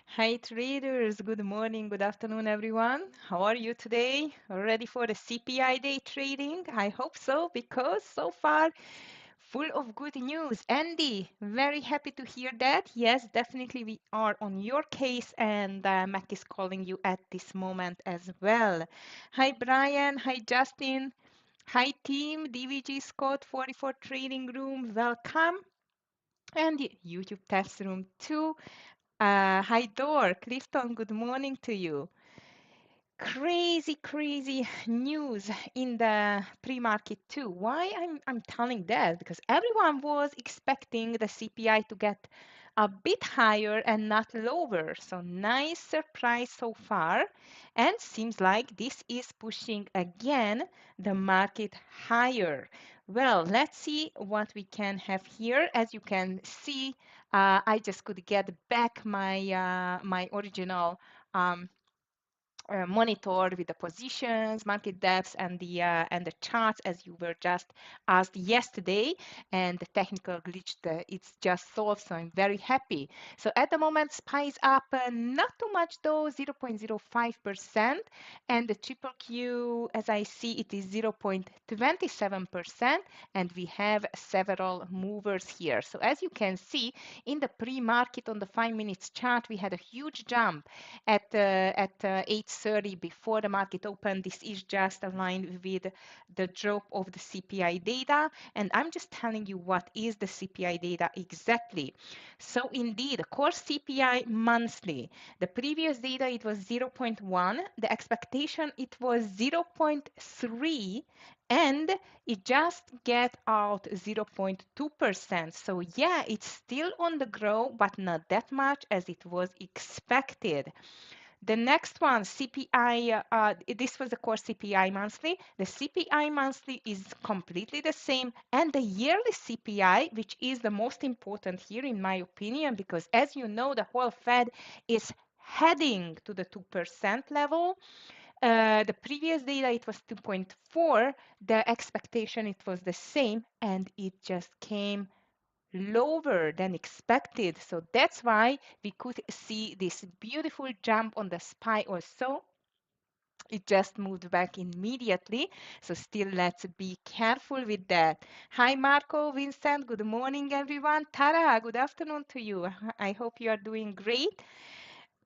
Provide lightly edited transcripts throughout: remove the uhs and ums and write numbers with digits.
Hi traders, good morning, good afternoon everyone. How are you today? Ready for the CPI day trading? I hope so because so far full of good news. Andy, very happy to hear that. Yes, definitely we are on your case and Mac is calling you at this moment as well. Hi Brian, hi Justin, hi team, DVG Scott 44 Trading Room, welcome. And YouTube test room too. Hi, Dor. Clifton, good morning to you. Crazy, crazy news in the pre-market too. Why I'm telling that? Because everyone was expecting the CPI to get a bit higher and not lower. So nice surprise so far. And seems like this is pushing again the market higher. Well, let's see what we can have here. As you can see, I just could get back my original monitor with the positions, market depths, and the charts as you were just asked yesterday. And the technical glitch it's just solved, so I'm very happy. So at the moment, SPY is up not too much though, 0.05%, and the triple Q, as I see, it is 0.27%, and we have several movers here. So as you can see in the pre-market on the 5 minutes chart, we had a huge jump at 8:30 before the market opened. This is just aligned with the drop of the CPI data, and I'm just telling you what is the CPI data exactly. So indeed, core CPI monthly. The previous data it was 0.1. The expectation it was 0.3, and it just get out 0.2%. So yeah, it's still on the grow, but not that much as it was expected. The next one, CPI, this was the core CPI monthly. The CPI monthly is completely the same. And the yearly CPI, which is the most important here, in my opinion, because as you know, the whole Fed is heading to the 2% level. The previous data, it was 2.4. The expectation, it was the same, and it just came lower than expected. So that's why we could see this beautiful jump on the SPY also. It just moved back immediately. So still, let's be careful with that. Hi, Marco, Vincent. Good morning, everyone. Tara, good afternoon to you. I hope you are doing great.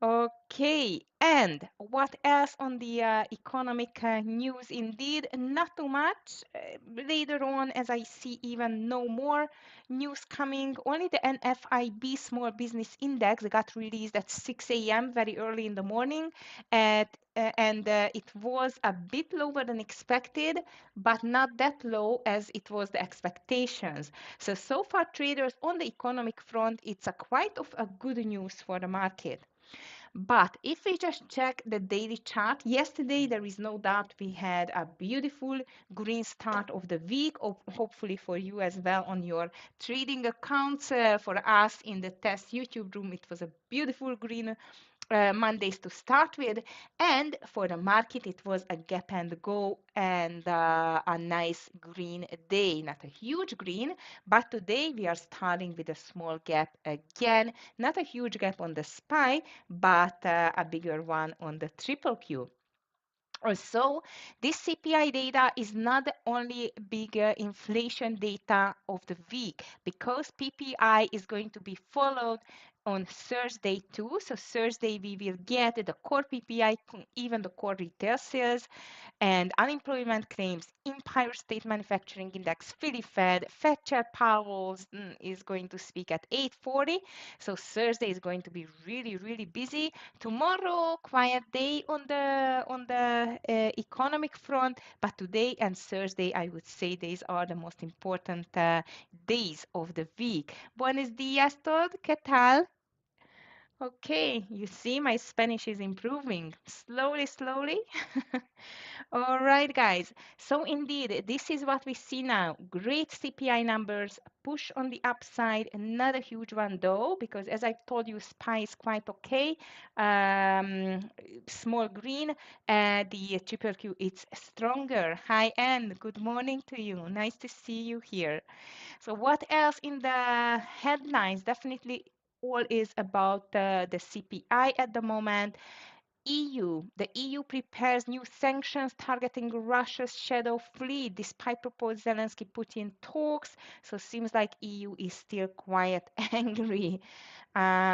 Okay, and what else on the economic news? Indeed, not too much. Later on, as I see, even no more news coming. Only the NFIB Small Business Index got released at 6 a.m. very early in the morning, and it was a bit lower than expected, but not that low as it was the expectations. So far, traders on the economic front, it's a quite of a good news for the market. But if we just check the daily chart, yesterday there is no doubt we had a beautiful green start of the week, hopefully for you as well on your trading accounts. For us in the test YouTube room, it was a beautiful green Mondays to start with, and for the market it was a gap and go and a nice green day, not a huge green, but today we are starting with a small gap again, not a huge gap on the SPY, but a bigger one on the triple Q. Also, this CPI data is not the only big inflation data of the week because PPI is going to be followed on Thursday too. So Thursday we will get the core PPI, even the core retail sales, and unemployment claims, Empire State Manufacturing Index, Philly Fed, Fed Chair Powell is going to speak at 8:40. So Thursday is going to be really, really busy. Tomorrow, quiet day on the economic front, but today and Thursday, I would say these are the most important days of the week. Buenos días, Todd. ¿Qué tal? Okay, you see my Spanish is improving slowly, slowly. All right, guys. So indeed, this is what we see now. Great CPI numbers, push on the upside. Not a huge one though, because as I told you, SPY is quite okay. Small green. The triple Q, it's stronger. High end. Good morning to you. Nice to see you here. So what else in the headlines? Definitely all is about the CPI at the moment. The EU prepares new sanctions targeting Russia's shadow fleet despite proposed Zelensky-Putin talks. So seems like EU is still quite angry,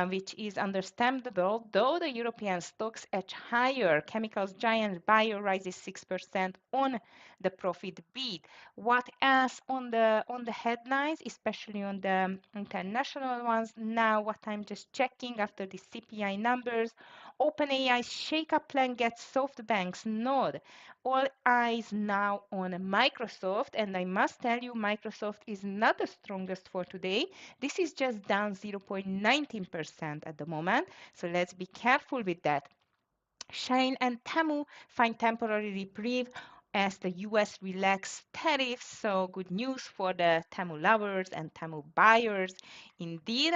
which is understandable, though the European stocks edge higher. Chemicals giant Bayer rises 6% on the profit beat. What else on the headlines, especially on the international ones? Now, what I'm just checking after the CPI numbers, OpenAI's shake-up plan gets SoftBank's nod. All eyes now on Microsoft, and I must tell you, Microsoft is not the strongest for today. This is just down 0.19% at the moment, so let's be careful with that. Shine and Temu find temporary reprieve as the US relax tariffs. So good news for the Temu lovers and Temu buyers indeed.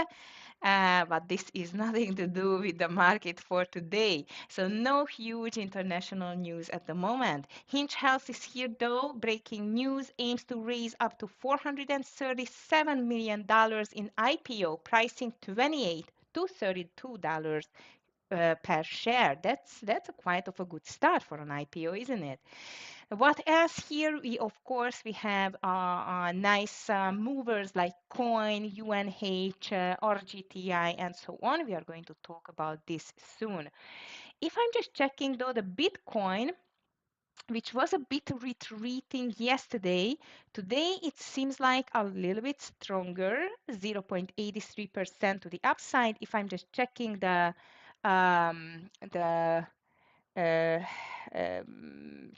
But this is nothing to do with the market for today. So no huge international news at the moment. Hinge Health is here though. Breaking news, aims to raise up to $437 million in IPO, pricing 28 to $32 per share. That's a quite of a good start for an IPO, isn't it? What else here? We have nice movers like Coin, UNH, RGTI, and so on. We are going to talk about this soon. If I'm just checking though the Bitcoin, which was a bit retreating yesterday, today it seems like a little bit stronger, 0.83% to the upside. If I'm just checking the uh,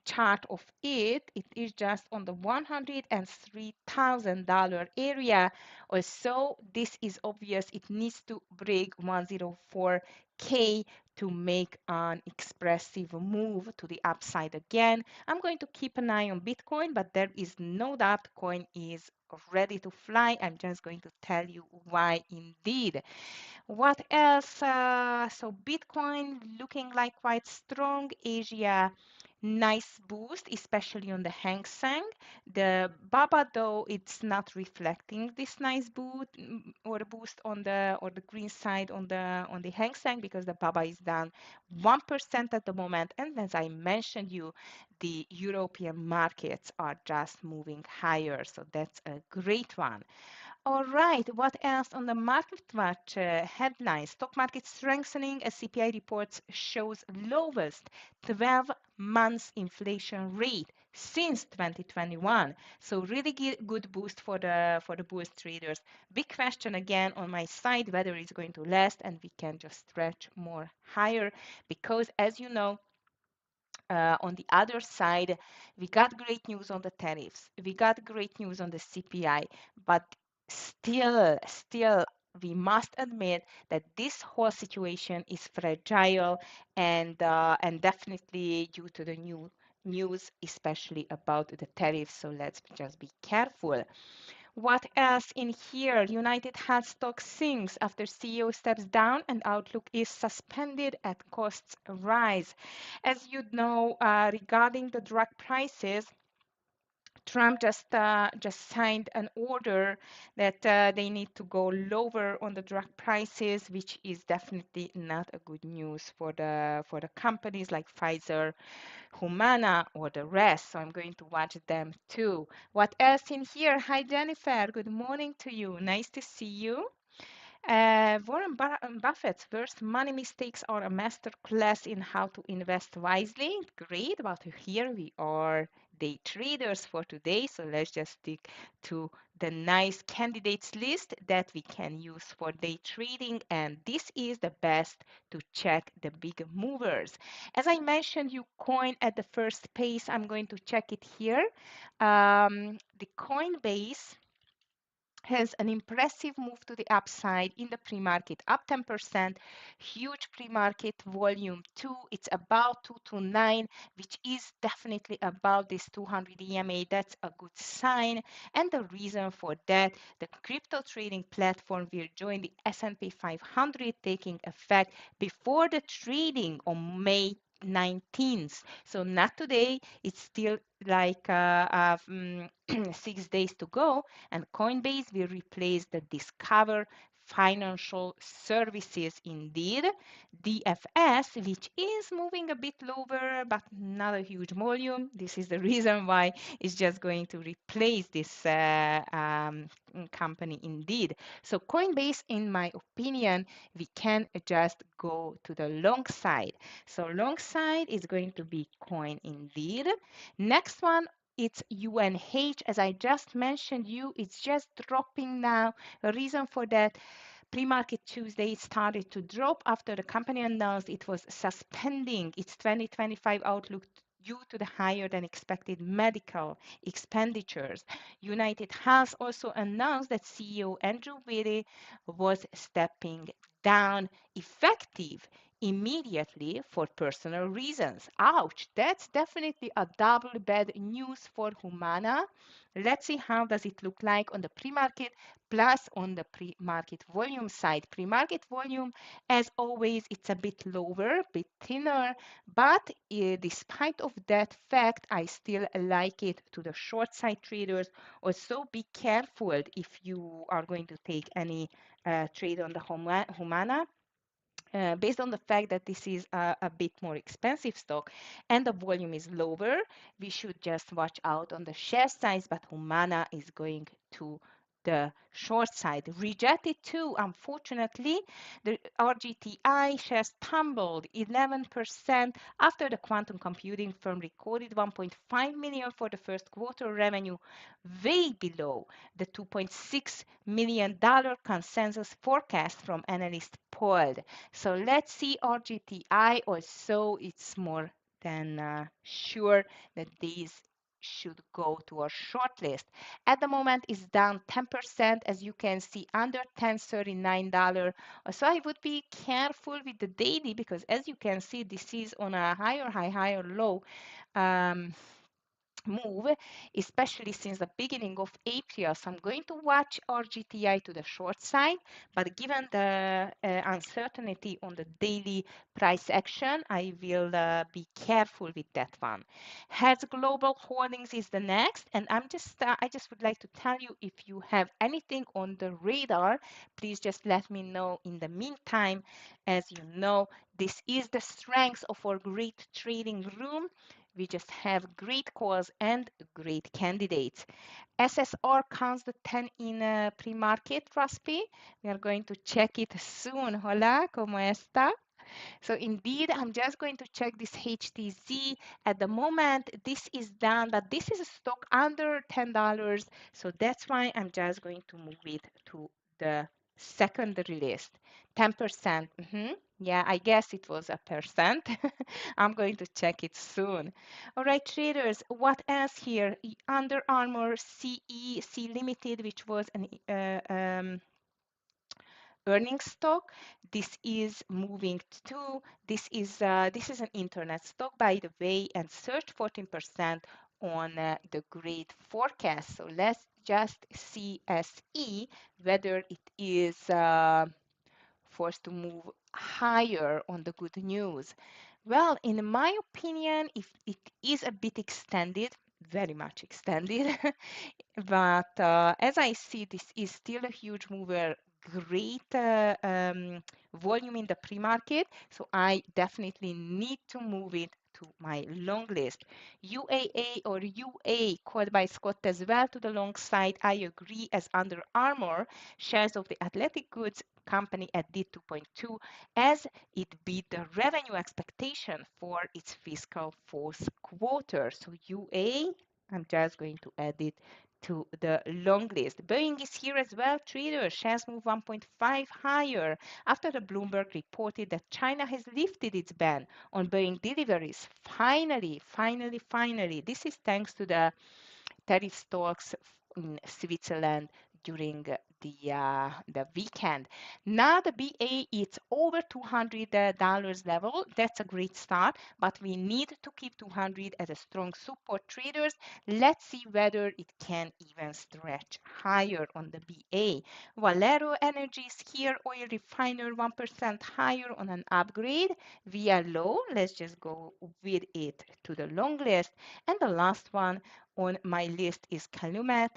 chart of it, it is just on the $103,000 area. Also, this is obvious. It needs to break 104K to make an expressive move to the upside again. I'm going to keep an eye on Bitcoin, but there is no doubt coin is ready to fly. I'm just going to tell you why indeed. What else? So Bitcoin looking like quite strong. Asia, nice boost, especially on the Hang Seng. The BABA though, it's not reflecting this nice boost on the green side on the Hang Seng because the BABA is down 1% at the moment. And as I mentioned you, the European markets are just moving higher. So that's a great one. All right, what else on the market watch headlines? Stock market strengthening as CPI reports shows lowest 12 months inflation rate since 2021. So really good boost for the boost traders. Big question again on my side whether it's going to last and we can just stretch more higher because as you know, on the other side, we got great news on the tariffs. We got great news on the CPI, but still, we must admit that this whole situation is fragile and definitely due to the new news, especially about the tariffs. So let's just be careful. What else in here? United Health stock sinks after CEO steps down and outlook is suspended at costs rise. As you know, regarding the drug prices, Trump just signed an order that they need to go lower on the drug prices, which is definitely not a good news for the companies like Pfizer, Humana, or the rest. So I'm going to watch them too. What else in here? Hi, Jennifer. Good morning to you. Nice to see you. Buffett's worst money mistakes are a master class in how to invest wisely. Great, but here we are day traders for today. So let's just stick to the nice candidates list that we can use for day trading. And this is the best to check the big movers. As I mentioned, you coin at the first pace. I'm going to check it here. The Coinbase has an impressive move to the upside in the pre-market, up 10%, huge pre-market volume 2. It's about 229, which is definitely above this 200 EMA. That's a good sign. And the reason for that, the crypto trading platform will join the S&P 500 taking effect before the trading on May 19th. So not today, it's still like 6 days to go, and Coinbase will replace the Discover financial services indeed. DFS, which is moving a bit lower, but not a huge volume. This is the reason why it's just going to replace this company indeed. So Coinbase, in my opinion, we can just go to the long side. So long side is going to be coin indeed. Next one, it's UNH. As I just mentioned you, it's just dropping now. A reason for that, pre-market Tuesday started to drop after the company announced it was suspending its 2025 outlook due to the higher than expected medical expenditures. United Health also announced that CEO Andrew Wiley was stepping down effective immediately for personal reasons. Ouch, that's definitely a double bad news for Humana. Let's see how does it look like on the pre-market plus on the pre-market volume side. Pre-market volume, as always, it's a bit lower, a bit thinner, but despite of that fact, I still like it to the short side traders. Also, be careful if you are going to take any trade on the Humana. Based on the fact that this is a bit more expensive stock and the volume is lower, we should just watch out on the share size, but Humana is going to the short side. Rejected too, unfortunately. The RGTI shares tumbled 11% after the quantum computing firm recorded 1.5 million for the first quarter revenue, way below the $2.6 million consensus forecast from analysts polled. So let's see RGTI. Also, it's more than sure that these should go to our short list. At the moment, it's down 10%, as you can see, under $10.39. So I would be careful with the daily because, as you can see, this is on a higher high, higher low. Move, especially since the beginning of April. So I'm going to watch RGTI to the short side, but given the uncertainty on the daily price action, I will be careful with that one. Hertz Global Holdings is the next, and I just would like to tell you, if you have anything on the radar, please just let me know in the meantime. As you know, this is the strength of our great trading room. We just have great calls and great candidates. SSR counts the 10 in pre-market, Raspi. We are going to check it soon. Hola, ¿cómo está? So indeed, I'm just going to check this HTZ. At the moment, this is done, but this is a stock under $10. So that's why I'm just going to move it to the secondary list. 10%. Yeah, I guess it was a percent. I'm going to check it soon. All right, traders, what else here? Under Armour CE Limited, which was an earnings stock. This is moving to, this is an internet stock, by the way, and surged 14% on the great forecast. So let's just see SE whether it is forced to move higher on the good news. Well, in my opinion, if it is a bit extended, very much extended, but as I see, this is still a huge mover, great volume in the pre-market, so I definitely need to move it to my long list. UAA or UA, called by Scott as well to the long side, I agree, as Under Armour shares of the athletic goods company at D2.2 as it beat the revenue expectation for its fiscal fourth quarter. So UA, I'm just going to add it to the long list. Boeing is here as well. Traders shares move 1.5 higher after the Bloomberg reported that China has lifted its ban on Boeing deliveries. Finally, finally, finally. This is thanks to the tariff talks in Switzerland during the weekend. Now the BA is over $200 level. That's a great start, but we need to keep 200 as a strong support. Traders, let's see whether it can even stretch higher on the BA. Valero Energy is here, oil refiner 1% higher on an upgrade via low. Let's just go with it to the long list. And the last one on my list is Calumet.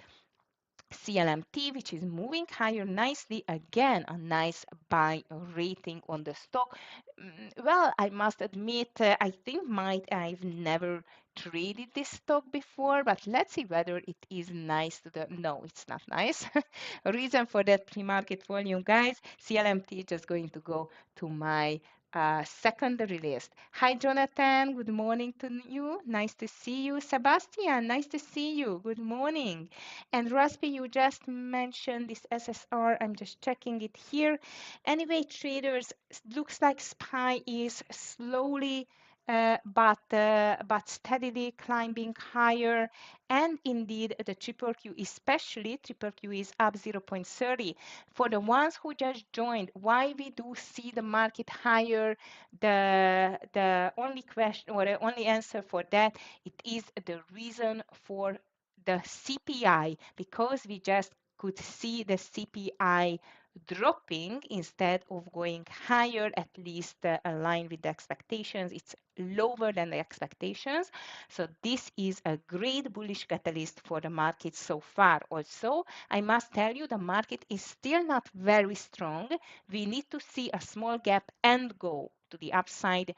CLMT, which is moving higher nicely. Again, a nice buy rating on the stock. Well, I must admit, I think I've never traded this stock before, but let's see whether it is nice to the, no, it's not nice. Reason for that pre-market volume, guys, CLMT is just going to go to my secondary list. Hi, Jonathan. Good morning to you. Nice to see you. Sebastian, nice to see you. Good morning. And Raspi, you just mentioned this SSR. I'm just checking it here. Anyway, traders, looks like SPY is slowly but steadily climbing higher. And indeed, the triple Q, especially triple Q, is up 0.30. For the ones who just joined, why we do see the market higher, the only question or the only answer for that, it is the reason for the CPI, because we just could see the CPI dropping instead of going higher, at least aligned with the expectations. It's lower than the expectations. So this is a great bullish catalyst for the market so far. Also, I must tell you, the market is still not very strong. We need to see a small gap and go to the upside,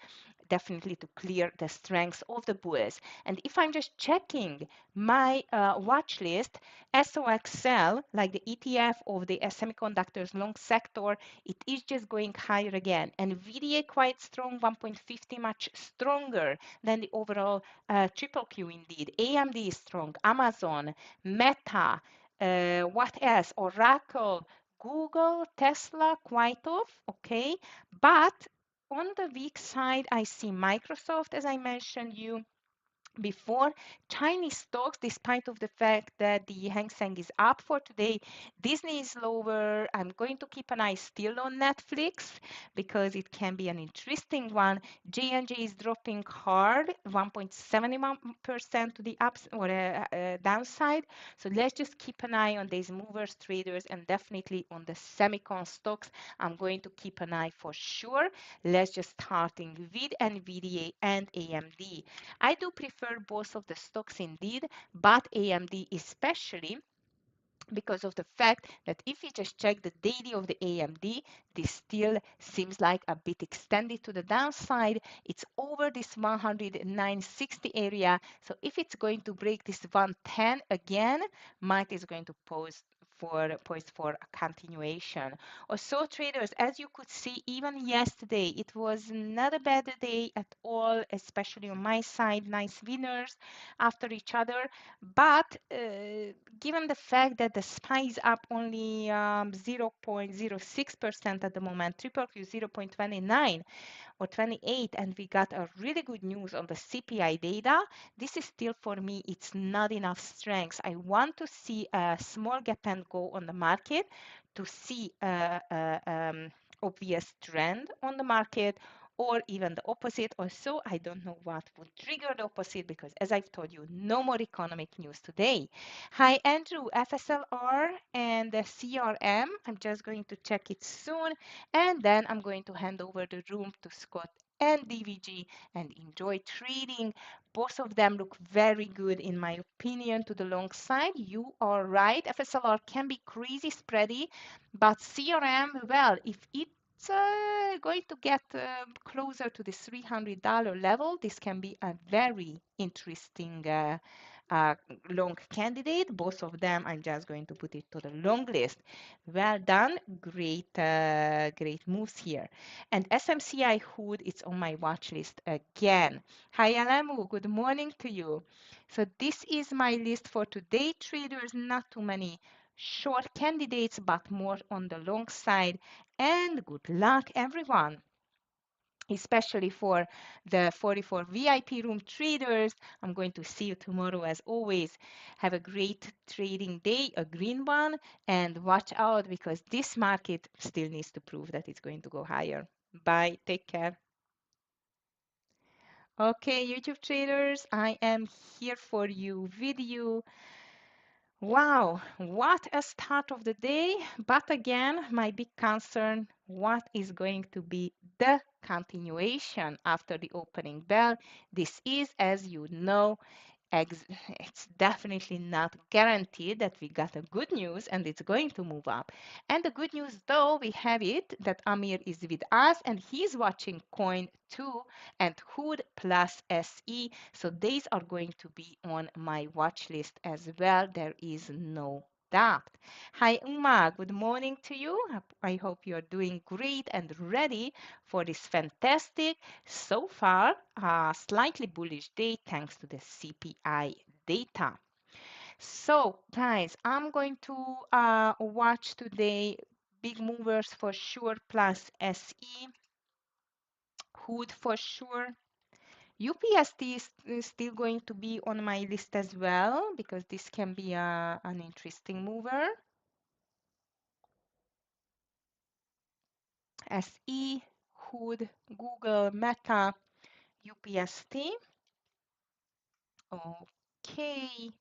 definitely to clear the strengths of the bulls. And if I'm just checking my watch list, SOXL, like the ETF of the semiconductors long sector, it is just going higher again. And VDA quite strong, 1.50, much stronger than the overall triple Q indeed. AMD is strong, Amazon, Meta, what else? Oracle, Google, Tesla, quite off, okay? But on the weak side, I see Microsoft, as I mentioned you before. Chinese stocks, despite of the fact that the Hang Seng is up for today, Disney is lower. I'm going to keep an eye still on Netflix because it can be an interesting one. J&J is dropping hard, 1.71% to the ups or downside. So let's just keep an eye on these movers, traders, and definitely on the semicon stocks. I'm going to keep an eye for sure. Let's just starting with NVIDIA and AMD. I do prefer both of the stocks indeed, but AMD especially, because of the fact that if you just check the daily of the AMD, this still seems like a bit extended to the downside. It's over this 109.60 area. So if it's going to break this 110 again, market is going to poised for a continuation. Also, traders, as you could see, even yesterday, it was not a bad day at all, especially on my side. Nice winners after each other. But given the fact that the SPY is up only 0.06% at the moment, triple Q 0.29 or 28, and we got a really good news on the CPI data, this is still for me, it's not enough strength. I want to see a small gap and go on the market to see obvious trend on the market, or even the opposite. Also, I don't know what would trigger the opposite because, as I've told you, no more economic news today. Hi, Andrew, FSLR and the CRM. I'm just going to check it soon, and then I'm going to hand over the room to Scott and DVG and enjoy trading. Both of them look very good, in my opinion, to the long side. You are right. FSLR can be crazy spready, but CRM, well, if it's going to get closer to the $300 level, this can be a very interesting uh, long candidate. Both of them, I'm just going to put it to the long list. Well done, great moves here. And SMCI Hood, it's on my watch list again. Hi Alamu, good morning to you. So this is my list for today, traders. Not too many short candidates, but more on the long side. And good luck, everyone, especially for the 44 VIP room traders. I'm going to see you tomorrow as always. Have a great trading day, a green one, and watch out because this market still needs to prove that it's going to go higher. Bye, take care. Okay, YouTube traders, I am here for you with you. Wow, what a start of the day. But again, my big concern, what is going to be the continuation after the opening bell? This is, as you know, it's definitely not guaranteed that we got a good news and it's going to move up. And the good news, though, we have it that Amir is with us and he's watching Coin 2 and Hood plus SE. So these are going to be on my watch list as well. There is no doubt. Hi, Uma. Good morning to you. I hope you're doing great and ready for this fantastic, so far, slightly bullish day thanks to the CPI data. So, guys, I'm going to watch today big movers for sure, plus SE, Hood for sure. UPST is still going to be on my list as well because this can be an interesting mover. SE, Hood, Google, Meta, UPST. Okay.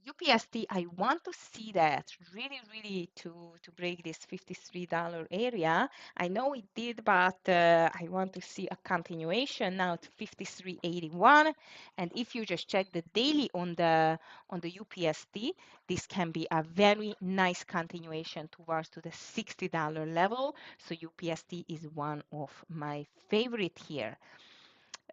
UPST, I want to see that really to break this $53 area. I know it did, but I want to see a continuation now to 53.81. And if you just check the daily on the UPST, this can be a very nice continuation towards to the $60 level. So UPST is one of my favorite here.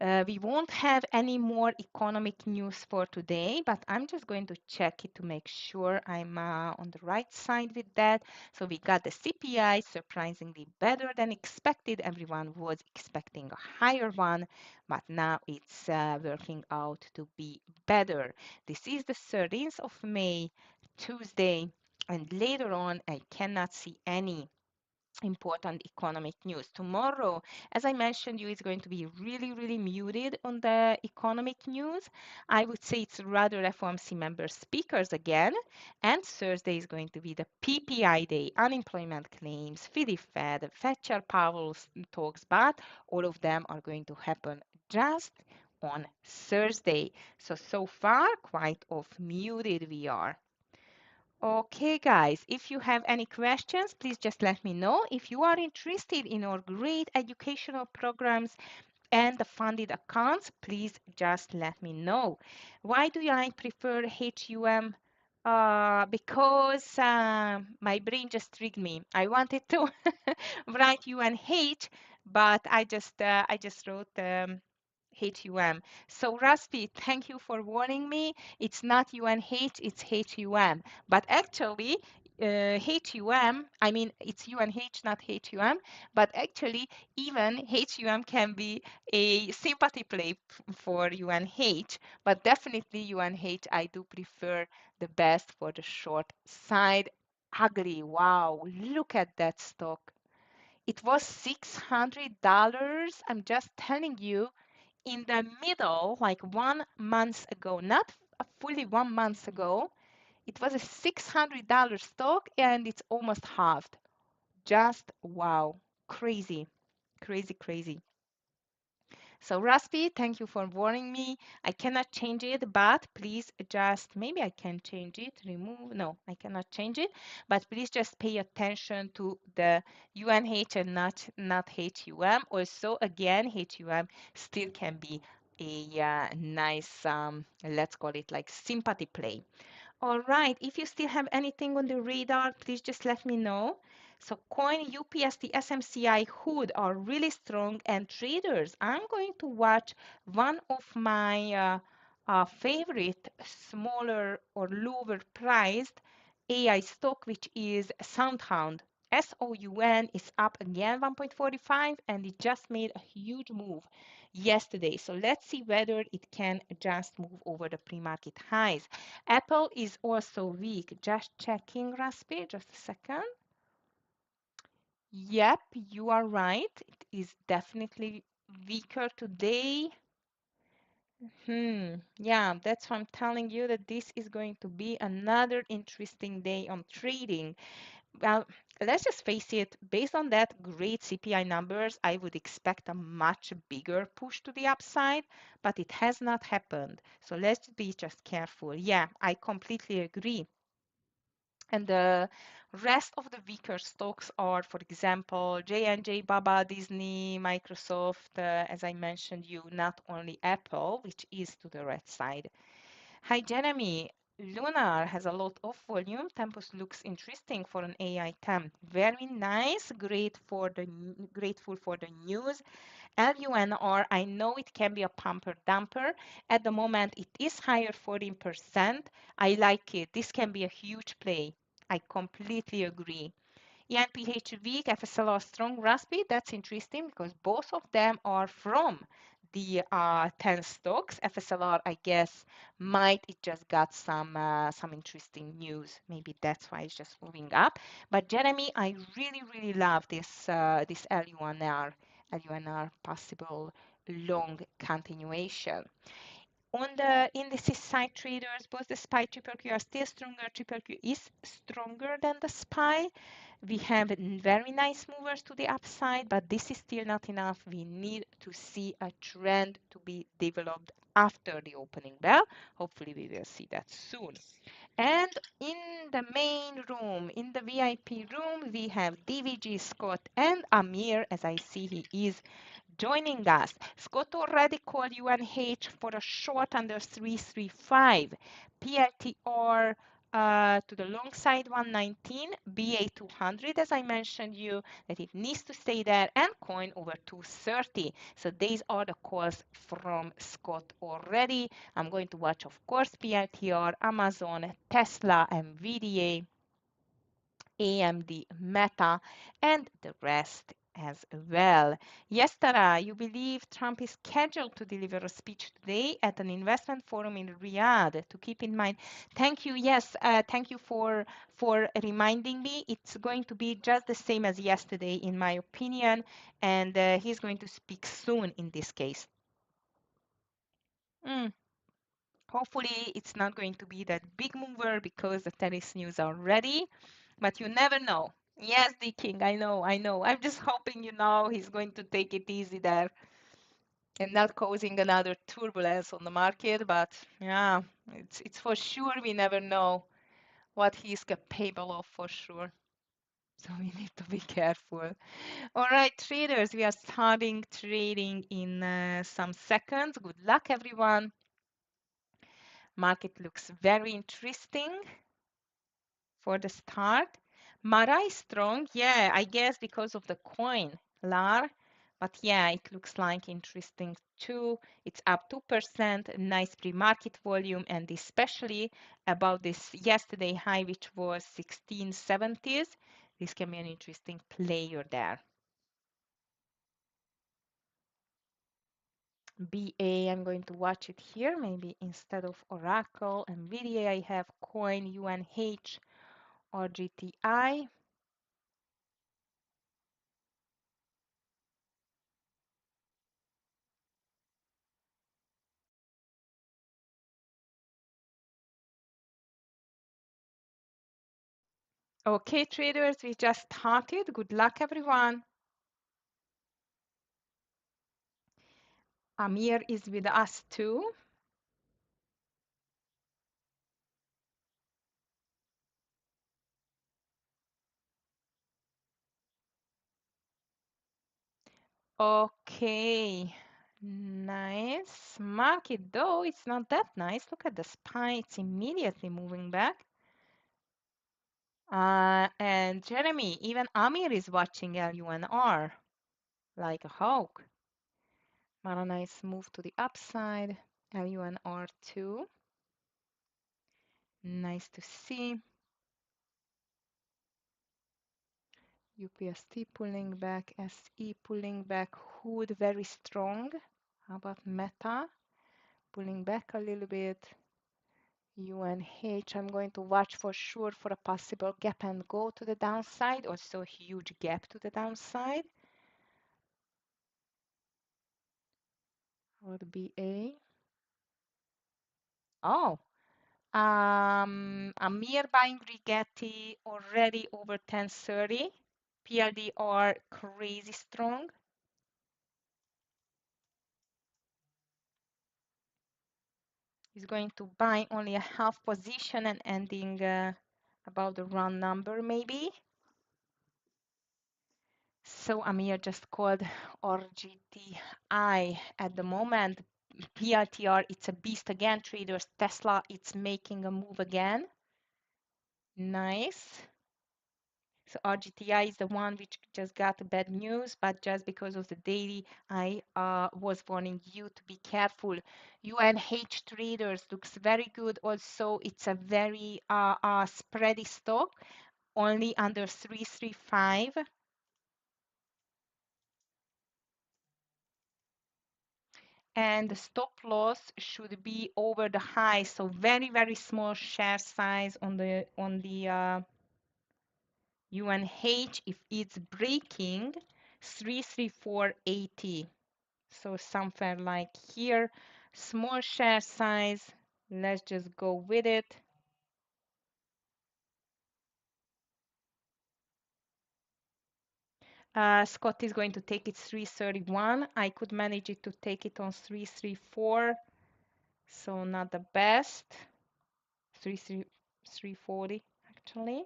We won't have any more economic news for today, but I'm just going to check it to make sure I'm on the right side with that. So we got the CPI surprisingly better than expected. Everyone was expecting a higher one, but now it's working out to be better. This is the 13th of May, Tuesday, and later on, I cannot see any important economic news. Tomorrow, as I mentioned you, it's going to be really muted on the economic news. I would say it's rather FOMC member speakers again. And Thursday is going to be the PPI day, unemployment claims, Fed, Fed Chair Powell's talks, but all of them are going to happen just on Thursday. So far, quite of muted we are. Okay, guys, if you have any questions, please just let me know. If you are interested in our great educational programs and the funded accounts, please just let me know. Why do I prefer HUM? Because my brain just tricked me. I wanted to write UNH, but I just wrote HUM. So Raspi, thank you for warning me. It's not UNH, it's HUM. But actually, HUM, I mean, it's UNH, not HUM, but actually, even HUM can be a sympathy play for UNH, but definitely UNH, I do prefer the best for the short side. Ugly, wow, look at that stock. It was $600. I'm just telling you, in the middle, like 1 month ago, not fully 1 month ago, it was a $600 stock and it's almost halved. Just wow, crazy, crazy. So Raspi, thank you for warning me. I cannot change it, but please just, maybe I can change it, remove, no, I cannot change it, but please just pay attention to the UNH and not HUM. Also, again, HUM still can be a nice, let's call it like sympathy play. All right, if you still have anything on the radar, please just let me know. So coin, UPST, SMCI, Hood are really strong, and traders, I'm going to watch one of my favorite smaller or lower priced AI stock, which is SoundHound. SOUN is up again 1.45 and it just made a huge move yesterday. So let's see whether it can just move over the pre-market highs. Apple is also weak. Just checking, Raspi, just a second. Yep, you are right. It is definitely weaker today. Yeah, that's why I'm telling you that this is going to be another interesting day on trading. Well, let's just face it, based on that great CPI numbers, I would expect a much bigger push to the upside, but it has not happened. So let's be just careful. Yeah, I completely agree. And Rest of the weaker stocks are, for example, J&J, Baba, Disney, Microsoft, as I mentioned you, not only Apple, which is to the red side. Hi, Jeremy. Lunar has a lot of volume. Tempus looks interesting for an AI temp. Very nice. Grateful for the news. LUNR, I know it can be a pumper dumper. At the moment, it is higher 14%. I like it. This can be a huge play. I completely agree. ENPH weak, FSLR strong, Raspi. That's interesting because both of them are from the 10 stocks. FSLR, I guess, might it just got some interesting news. Maybe that's why it's just moving up. But Jeremy, I really love this LUNR possible long continuation. On the indices side traders, both the SPY triple Q are still stronger. Triple Q is stronger than the SPY. We have very nice movers to the upside, but this is still not enough. We need to see a trend to be developed after the opening bell. Hopefully, we will see that soon. And in the main room, in the VIP room, we have DVG, Scott, and Amir. As I see, he is joining us. Scott already called UNH for a short under 335. PLTR to the long side 119, BA 200, as I mentioned you, that it needs to stay there, and coin over 230. So these are the calls from Scott already. I'm going to watch, of course, PLTR, Amazon, Tesla, NVIDIA, AMD, Meta, and the rest as well. Yes, Tara, you believe Trump is scheduled to deliver a speech today at an investment forum in Riyadh to keep in mind. Thank you. Yes, thank you for reminding me. It's going to be just the same as yesterday, in my opinion, and he's going to speak soon in this case. Mm. Hopefully, it's not going to be that big mover because the tennis news are ready, but you never know. Yes, the king, I know, I know. I'm just hoping, he's going to take it easy there and not causing another turbulence on the market. But yeah, it's for sure. We never know what he's capable of for sure. So we need to be careful. All right, traders, we are starting trading in some seconds. Good luck, everyone. Market looks very interesting for the start. Mara is strong, yeah, I guess because of the coin, LAR. But yeah, it looks like interesting too. It's up 2%, nice pre-market volume, and especially about this yesterday high, which was 1670s. This can be an interesting player there. BA, I'm going to watch it here. Maybe instead of Oracle, NVIDIA, I have coin, UNH, or GTI. Okay, traders, we just started. Good luck, everyone. Amir is with us too. Okay, nice. Market though, it's not that nice. Look at the SPY, it's immediately moving back. And Jeremy, even Amir is watching LUNR like a hawk. What a nice move to the upside. LUNR 2. Nice to see. UPST pulling back, SE pulling back, Hood very strong. How about Meta? Pulling back a little bit. UNH, I'm going to watch for sure for a possible gap and go to the downside, also a huge gap to the downside. Or the BA. Oh, Amir buying Rigetti already over 1030. PLDR crazy strong. He's going to buy only a half position and ending about the run number maybe. So Amir just called RGTI at the moment. PLTR, it's a beast again, traders. Tesla, it's making a move again. Nice. So RGTI is the one which just got bad news, but just because of the daily, I was warning you to be careful. UNH traders looks very good. Also, it's a very spready stock, only under 335. And the stop loss should be over the high. So very, very small share size on the UNH if it's breaking 33480. So somewhere like here, small share size. Let's just go with it. Scott is going to take it 331. I could manage it to take it on 334. So not the best. 340 actually.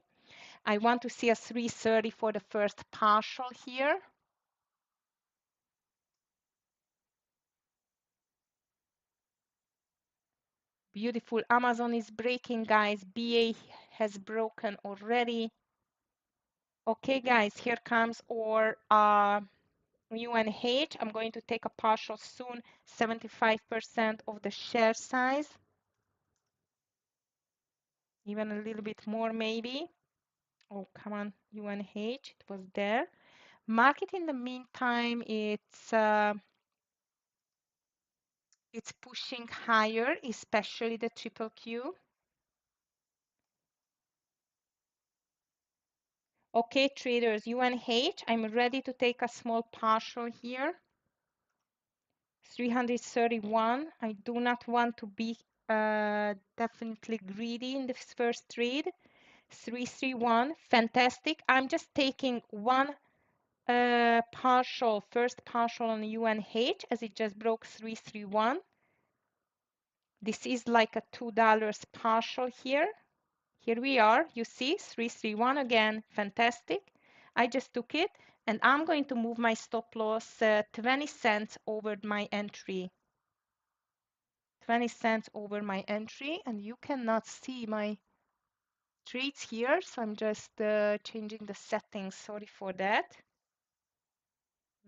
I want to see a 330 for the first partial here. Beautiful. Amazon is breaking, guys. BA has broken already. Okay, guys, here comes our UNH. I'm going to take a partial soon. 75% of the share size. Even a little bit more, maybe. Oh, come on, UNH. It was there. Market in the meantime, it's pushing higher, especially the triple Q. Okay, traders, UNH, I'm ready to take a small partial here. 331. I do not want to be definitely greedy in this first trade. 331, fantastic. I'm just taking one partial, first partial on UNH as it just broke 331. This is like a $2 partial here. Here we are, you see, 331 again, fantastic. I just took it and I'm going to move my stop loss 20 cents over my entry. 20 cents over my entry, and you cannot see my trades here, so I'm just changing the settings. Sorry for that.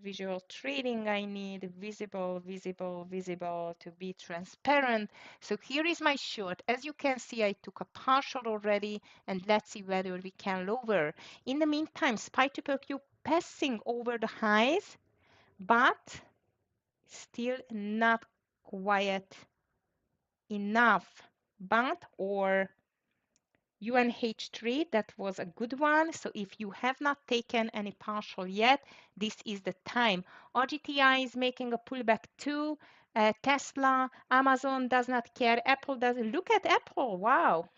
Visual trading, I need visible, visible, visible to be transparent. So here is my short. As you can see, I took a partial already, and let's see whether we can lower. In the meantime, SPY triple Q passing over the highs, but still not quiet enough. But or UNH trade, that was a good one. So if you have not taken any partial yet, this is the time. RGTI is making a pullback too. Tesla, Amazon does not care. Apple doesn't. Look at Apple. Wow.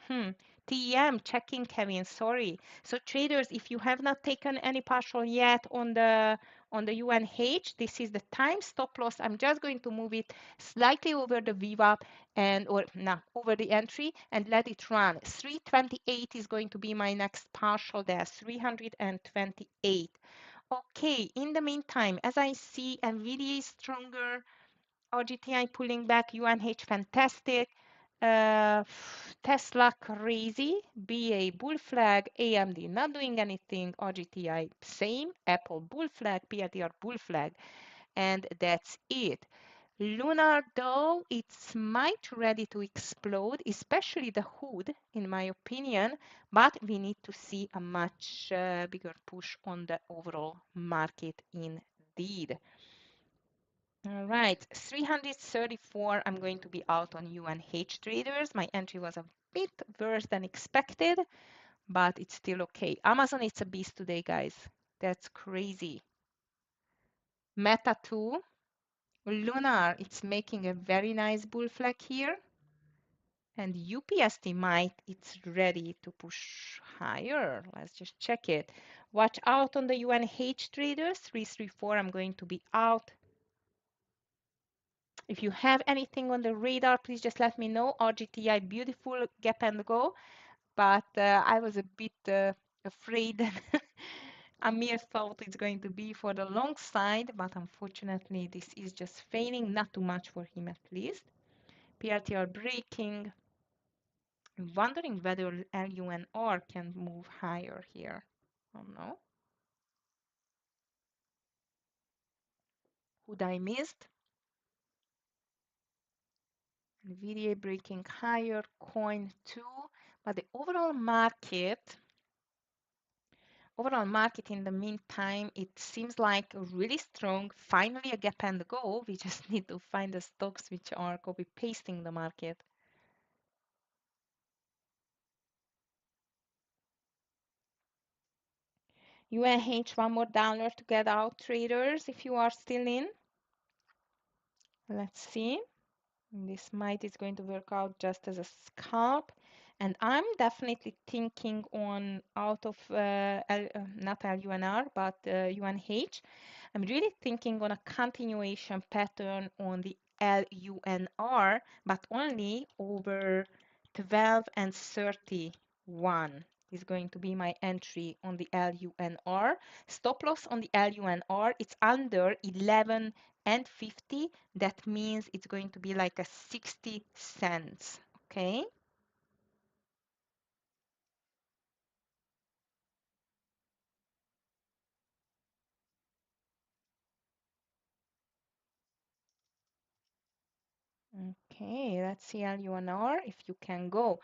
TEM checking, Kevin. Sorry. So traders, if you have not taken any partial yet on the UNH, this is the time. Stop loss. I'm just going to move it slightly over the VWAP and or no, over the entry and let it run. 328 is going to be my next partial there. 328. Okay, in the meantime, as I see NVIDIA is stronger, RGTI pulling back, UNH fantastic, uh, Tesla crazy, BA bull flag, AMD not doing anything, RGTI same, Apple bull flag, PLTR bull flag, and that's it. Lunar though, it's might ready to explode, especially the hood, in my opinion, but we need to see a much bigger push on the overall market indeed. All right, 334, I'm going to be out on UNH traders. My entry was a bit worse than expected, but it's still okay. Amazon, it's a beast today, guys. That's crazy. Meta 2, Lunar, it's making a very nice bull flag here. And UPST might, it's ready to push higher. Let's just check it. Watch out on the UNH traders, 334, I'm going to be out. If you have anything on the radar, please just let me know. RGTI, beautiful gap and go. but I was a bit afraid that Amir thought it's going to be for the long side, but unfortunately this is just failing, not too much for him at least. PRTR breaking. I'm wondering whether LUNR can move higher here. Oh no. Who'd I missed? NVIDIA breaking higher, coin too, but the overall market in the meantime, it seems like really strong. Finally, a gap and go. We just need to find the stocks which are copy pasting the market. UNH, $1 more to get out, traders, if you are still in. Let's see. This might is going to work out just as a scalp. And I'm definitely thinking on out of not LUNR, but UNH. I'm really thinking on a continuation pattern on the LUNR, but only over 12 and 31 is going to be my entry on the LUNR. Stop loss on the LUNR, it's under 11 and 50. That means it's going to be like a 60 cents, okay? Okay, let's see LUNR if you can go.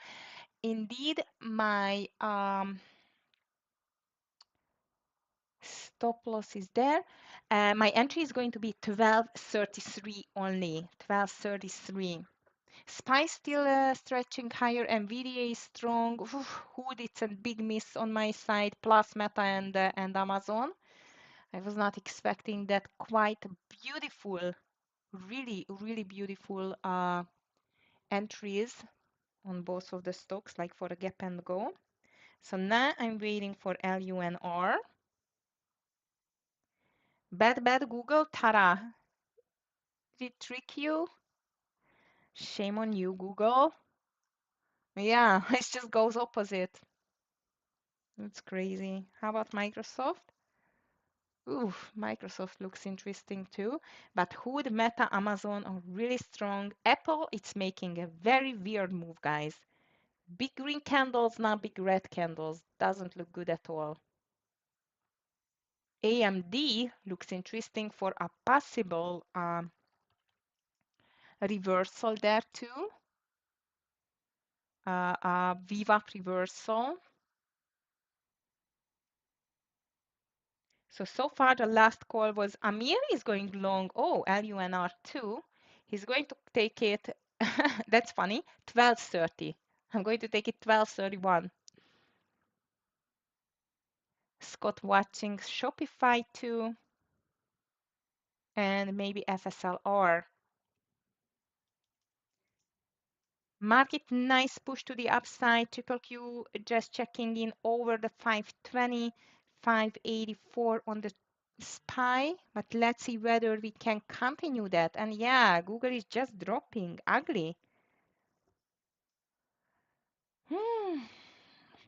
Indeed, my stop loss is there. My entry is going to be 12.33 only, 12.33. SPY still stretching higher. NVIDIA is strong. Hood, it's a big miss on my side, plus Meta and Amazon. I was not expecting that. Quite beautiful, really, really beautiful entries on both of the stocks, like for a gap and go. So now I'm waiting for LUNR. Bad Google, Tara. Did it trick you? Shame on you, Google. Yeah, it just goes opposite. That's crazy. How about Microsoft? Ooh, Microsoft looks interesting too. But Hood, Meta, Amazon are really strong. Apple, it's making a very weird move, guys. Big green candles, not big red candles. Doesn't look good at all. AMD looks interesting for a possible reversal there too. VWAP reversal. So far the last call was Amir is going long. Oh, LUNR too. He's going to take it. That's funny. 12.30. I'm going to take it 12.31. Scott watching Shopify too. And maybe FSLR. Market nice push to the upside. Triple Q just checking in over the 520, 584 on the SPY. But let's see whether we can continue that. And yeah, Google is just dropping ugly.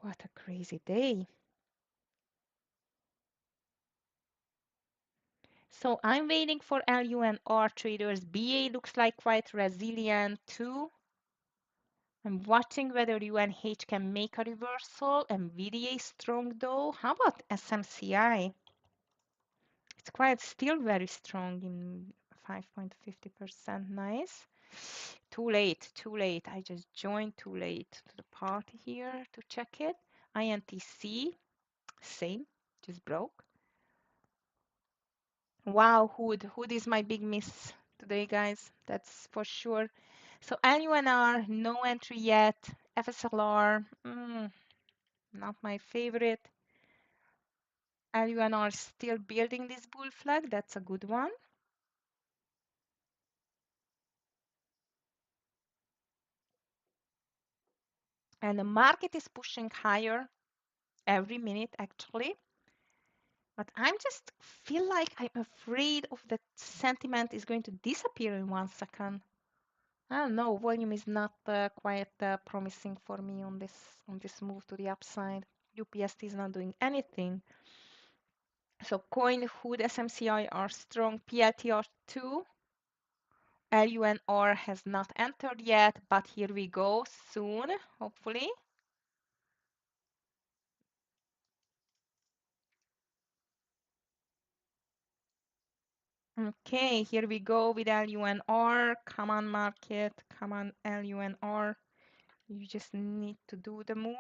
What a crazy day. So I'm waiting for LUNR traders. BA looks like quite resilient too. I'm watching whether UNH can make a reversal. NVIDIA is strong though. How about SMCI? It's quite still very strong in 5.50%. Nice. Too late, too late. I just joined too late to the party here to check it. INTC, same, just broke. Wow, Hood is my big miss today, guys. That's for sure. So LUNR, no entry yet. FSLR, not my favorite. LUNR still building this bull flag. That's a good one. And the market is pushing higher every minute, actually. But I'm just feel like I'm afraid of that sentiment is going to disappear in 1 second. I don't know, volume is not quite promising for me on this move to the upside. UPST is not doing anything. So coin, hood, SMCI are strong. PLTR2, LUNR has not entered yet, but here we go soon, hopefully. Okay, here we go with LUNR. Come on, market. Come on, LUNR. You just need to do the move.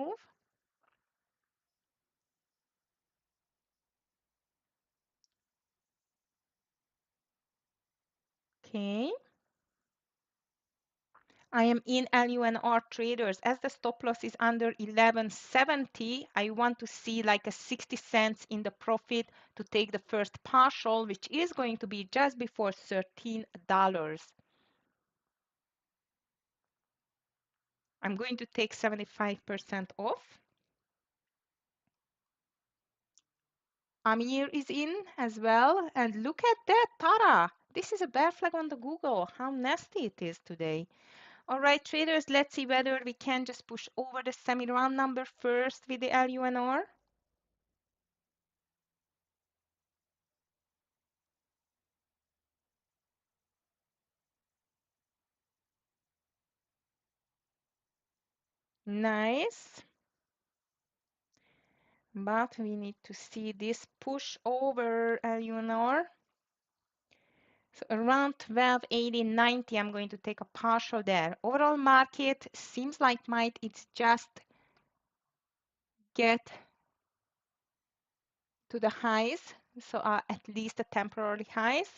Okay. I am in LUNR traders. As the stop loss is under 1170, I want to see like a 60 cents in the profit to take the first partial, which is going to be just before $13. I'm going to take 75% off. Amir is in as well. And look at that, Tara. This is a bear flag on the Google. How nasty it is today. All right, traders, let's see whether we can just push over the semi-round number first with the LUNR. Nice. But we need to see this push over LUNR. So around 1280.90, I'm going to take a partial there. Overall market seems like might it's just get to the highs, so at least the temporary highs.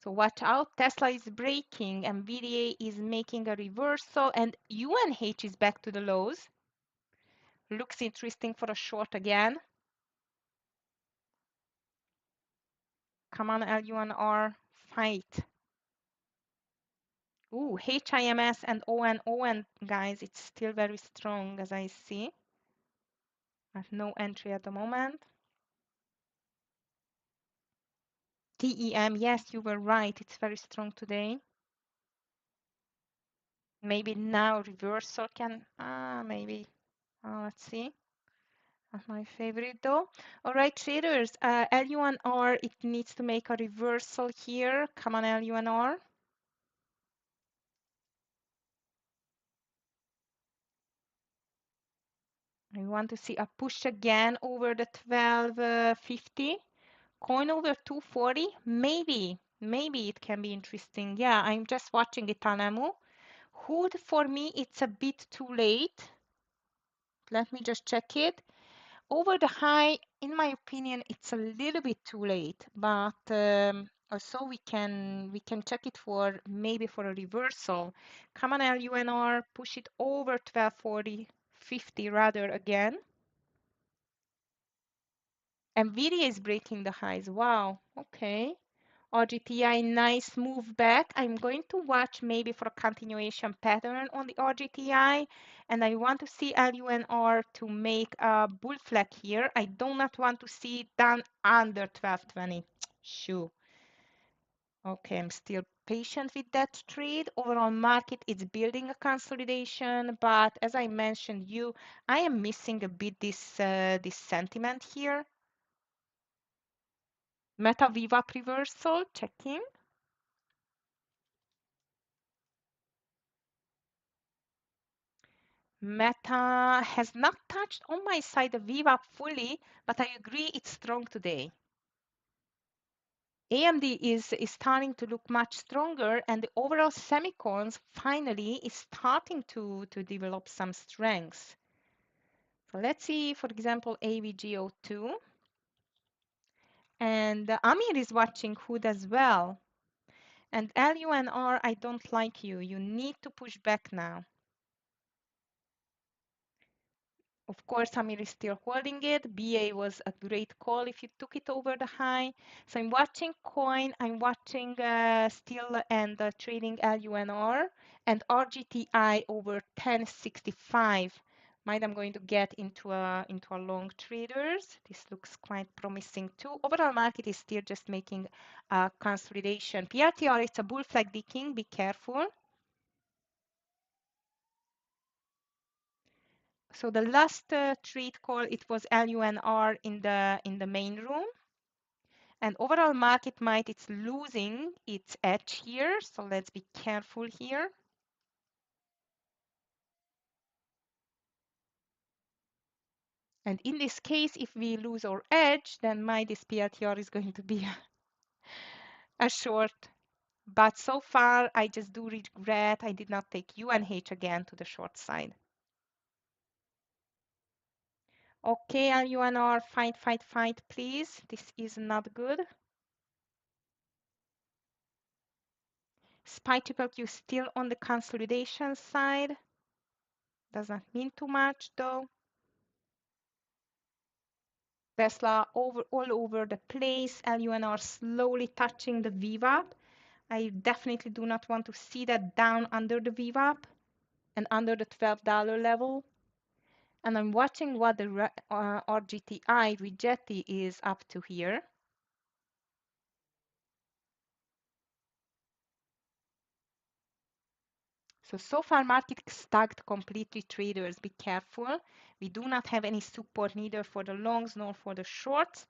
So watch out, Tesla is breaking, NVIDIA is making a reversal, and UNH is back to the lows. Looks interesting for a short again. Come on, LUNR, fight. Ooh, HIMS and ON, guys, it's still very strong as I see. But no entry at the moment. TEM, yes, you were right. It's very strong today. Maybe now reversal can, maybe. Let's see. Not my favorite though. All right, traders, LUNR, it needs to make a reversal here. Come on, LUNR. I want to see a push again over the 1250. Coin over 240, maybe it can be interesting. Yeah, I'm just watching it on Emu. Hood for me, it's a bit too late. Let me just check it. Over the high, in my opinion, it's a little bit too late, but also we can check it for maybe for a reversal. Come on, LUNR, push it over 1240, 50 rather again. NVIDIA is breaking the highs. Wow, okay. RGTI, nice move back. I'm going to watch maybe for a continuation pattern on the RGTI, and I want to see LUNR to make a bull flag here. I do not want to see it down under 1220. Shoo. Okay, I'm still patient with that trade. Overall market is building a consolidation, but as I mentioned you, I am missing a bit this sentiment here. Meta VWAP reversal, checking. Meta has not touched on my side the VWAP fully, but I agree it's strong today. AMD is starting to look much stronger, and the overall semicons finally is starting to develop some strengths. So let's see, for example, AVGO2. And Amir is watching Hood as well. And LUNR, I don't like you. You need to push back now. Of course, Amir is still holding it. BA was a great call if you took it over the high. So I'm watching coin, I'm watching still and trading LUNR and RGTI over 1065. Might I'm going to get into a long traders. This looks quite promising too. Overall market is still just making a consolidation. PRTR, it's a bull flag decking. Be careful. So the last trade call, it was LUNR in the main room. And overall market might, it's losing its edge here. So let's be careful here. And in this case, if we lose our edge, then my this PLTR is going to be a short. But so far, I just do regret I did not take UNH again to the short side. Okay, LUNR, fight, fight, fight, please. This is not good. SPY triple Q still on the consolidation side. Does not mean too much though. Tesla all over the place. LUNR slowly touching the VWAP. I definitely do not want to see that down under the VWAP and under the $12 level. And I'm watching what the RGTI Rigetti is up to here. So far market stacked completely, traders. Be careful. We do not have any support neither for the longs nor for the shorts.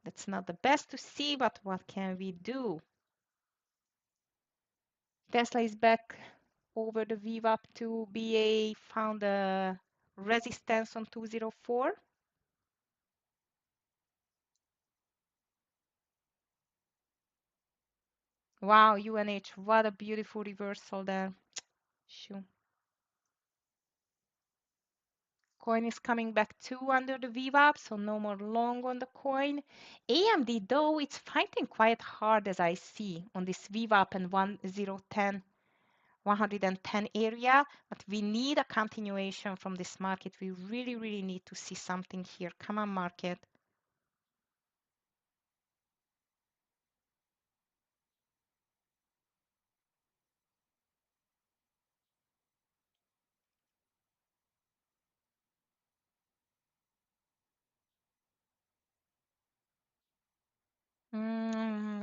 That's not the best to see, but what can we do? Tesla is back over the VWAP to BA, found a resistance on 204. Wow, UNH, what a beautiful reversal there. Shoo. Coin is coming back too under the VWAP, so no more long on the coin. AMD though, it's fighting quite hard as I see on this VWAP and 110 area, but we need a continuation from this market. We really, really need to see something here. Come on, market.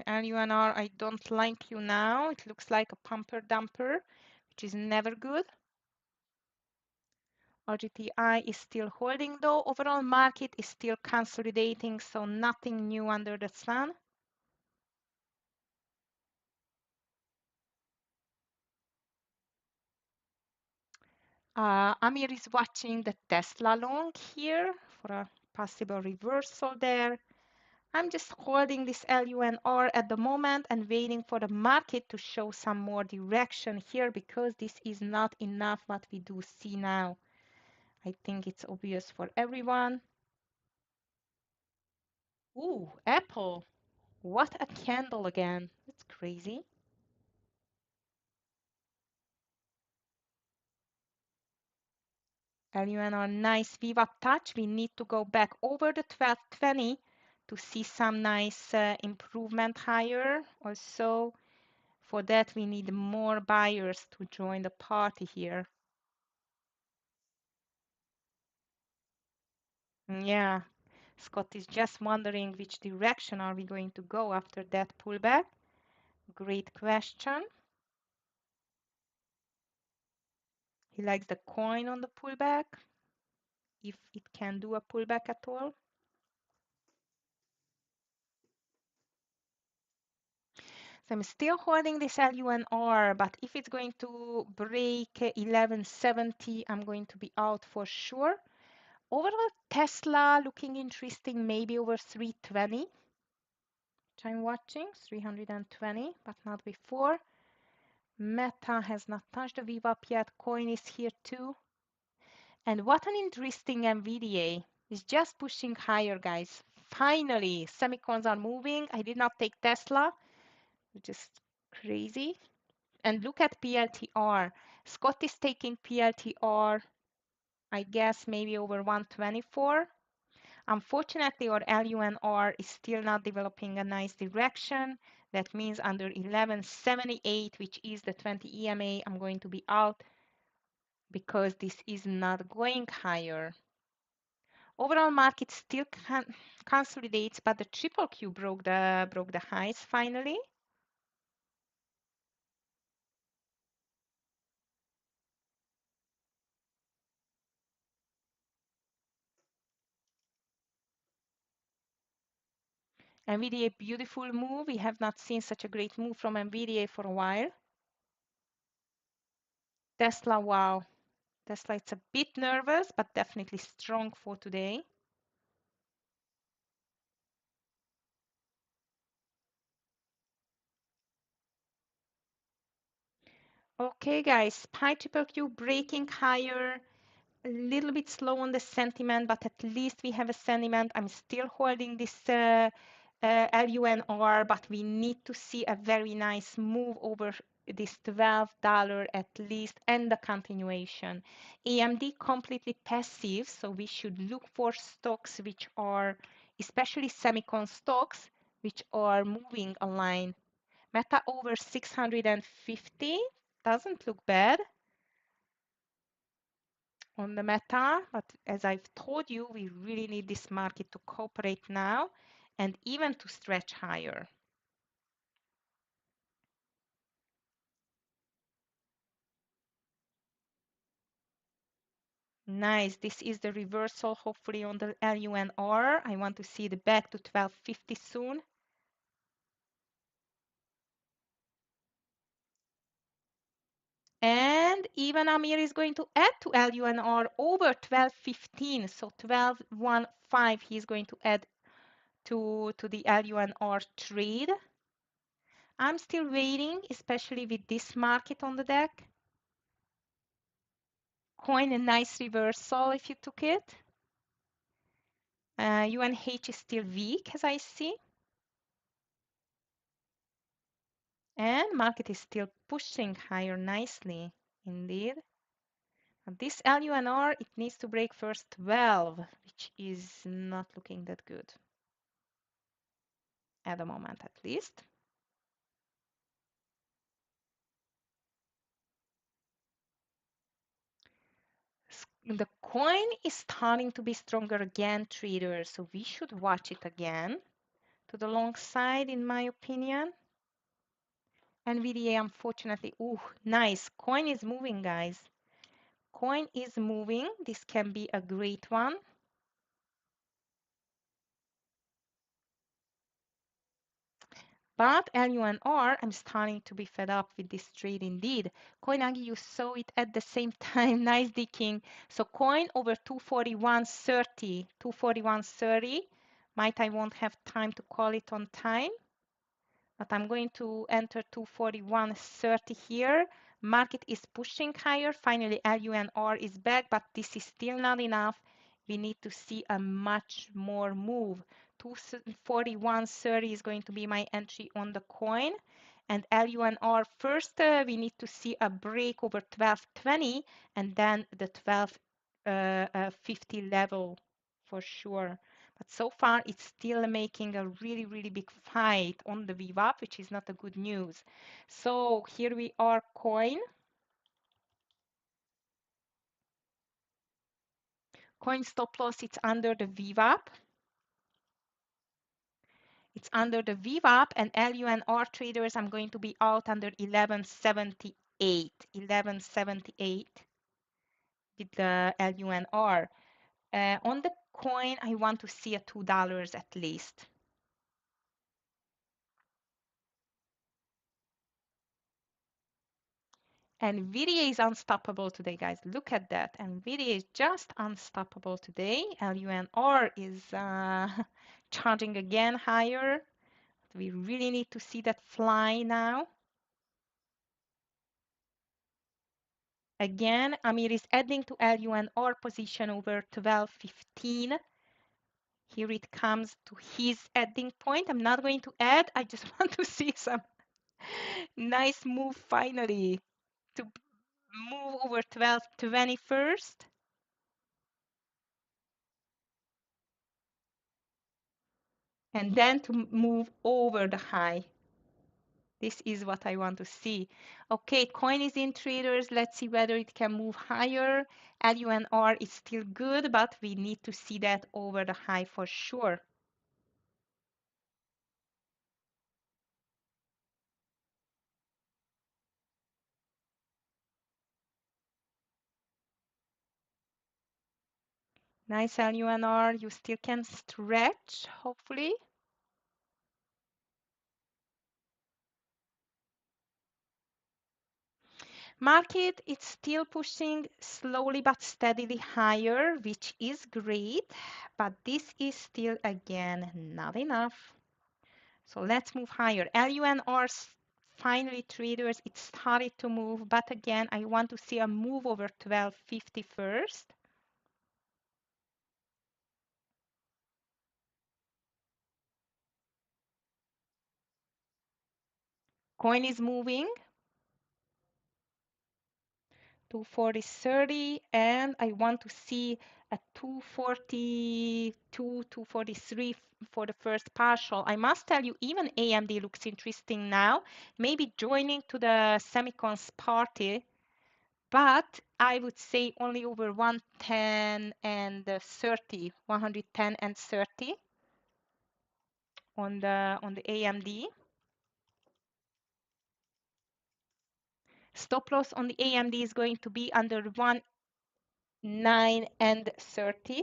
LUNR, I don't like you now. It looks like a pumper dumper, which is never good. RGTI is still holding though. Overall market is still consolidating, so nothing new under the sun. Amir is watching the Tesla long here for a possible reversal there. I'm just holding this LUNR at the moment and waiting for the market to show some more direction here because this is not enough what we do see now. I think it's obvious for everyone. Ooh, Apple. What a candle again. That's crazy. LUNR, nice VWAP touch. We need to go back over the 1220 to see some nice improvement higher. Also, for that, we need more buyers to join the party here. Yeah, Scott is just wondering which direction are we going to go after that pullback. Great question. He likes the coin on the pullback, if it can do a pullback at all. So I'm still holding this LUNR, but if it's going to break 1170, I'm going to be out for sure. Overall, Tesla looking interesting, maybe over 320, which I'm watching, 320, but not before. Meta has not touched the VWAP yet. Coin is here too. And what an interesting NVDA. It's just pushing higher, guys. Finally, semicons are moving. I did not take Tesla, which is crazy. And look at PLTR. Scott is taking PLTR, I guess maybe over 124. Unfortunately, our LUNR is still not developing a nice direction. That means under 1178, which is the 20 EMA, I'm going to be out because this is not going higher. Overall market still consolidates, but the triple Q broke the highs finally. NVIDIA, beautiful move. We have not seen such a great move from NVIDIA for a while. Tesla, wow. Tesla, it's a bit nervous, but definitely strong for today. Okay, guys, SPY triple Q breaking higher. A little bit slow on the sentiment, but at least we have a sentiment. I'm still holding this LUNR, but we need to see a very nice move over this $12 at least and the continuation. AMD completely passive, so we should look for stocks which are, especially semicon stocks, which are moving online. Meta over 650 doesn't look bad on the Meta, but as I've told you, we really need this market to cooperate now and even to stretch higher. Nice. This is the reversal, hopefully on the LUNR. I want to see the back to 1250 soon. And even Amir is going to add to LUNR over 1215. So 1215 he's going to add to the LUNR trade. I'm still waiting, especially with this market on the deck. Coin a nice reversal if you took it. UNH is still weak as I see. And market is still pushing higher nicely indeed. And this LUNR, it needs to break first 12, which is not looking that good at the moment at least. The coin is starting to be stronger again, traders, so we should watch it again to the long side, in my opinion. NVDA, unfortunately, ooh, nice. Coin is moving, guys. Coin is moving. This can be a great one. But LUNR, I'm starting to be fed up with this trade indeed. CoinAgi, you saw it at the same time. Nice dicking. So coin over 241.30. 241.30. Might I won't have time to call it on time. But I'm going to enter 241.30 here. Market is pushing higher. Finally, LUNR is back, but this is still not enough. We need to see a much more move. 241.30 is going to be my entry on the coin. And LUNR first, we need to see a break over 1220 and then the 1250 level for sure. But so far, it's still making a really, really big fight on the VWAP, which is not a good news. So here we are, coin. Coin stop loss, it's under the VWAP. It's under the VWAP, and LUNR traders, I'm going to be out under 1178. 1178 with the LUNR. On the coin, I want to see a $2 at least. NVIDIA is unstoppable today, guys. Look at that. NVIDIA is just unstoppable today. LUNR is charging again higher. We really need to see that fly now. Again, Amir is adding to LUNR position over 1215. Here it comes to his adding point. I'm not going to add. I just want to see some nice move finally to move over 1220 first. And then to move over the high. This is what I want to see. Okay, coin is in traders. Let's see whether it can move higher. LUNR is still good, but we need to see that over the high for sure. Nice LUNR. You still can stretch, hopefully. Market, it's still pushing slowly but steadily higher, which is great, but this is still, again, not enough. So let's move higher. LUNR, finally, traders, it started to move, but again, I want to see a move over 1250 first. Coin is moving. 240.30, and I want to see a 242, 243 for the first partial. I must tell you, even AMD looks interesting now, maybe joining to the semicons party, but I would say only over 110 and 30, 110 and 30 on the AMD. Stop loss on the AMD is going to be under 1.9 and 30.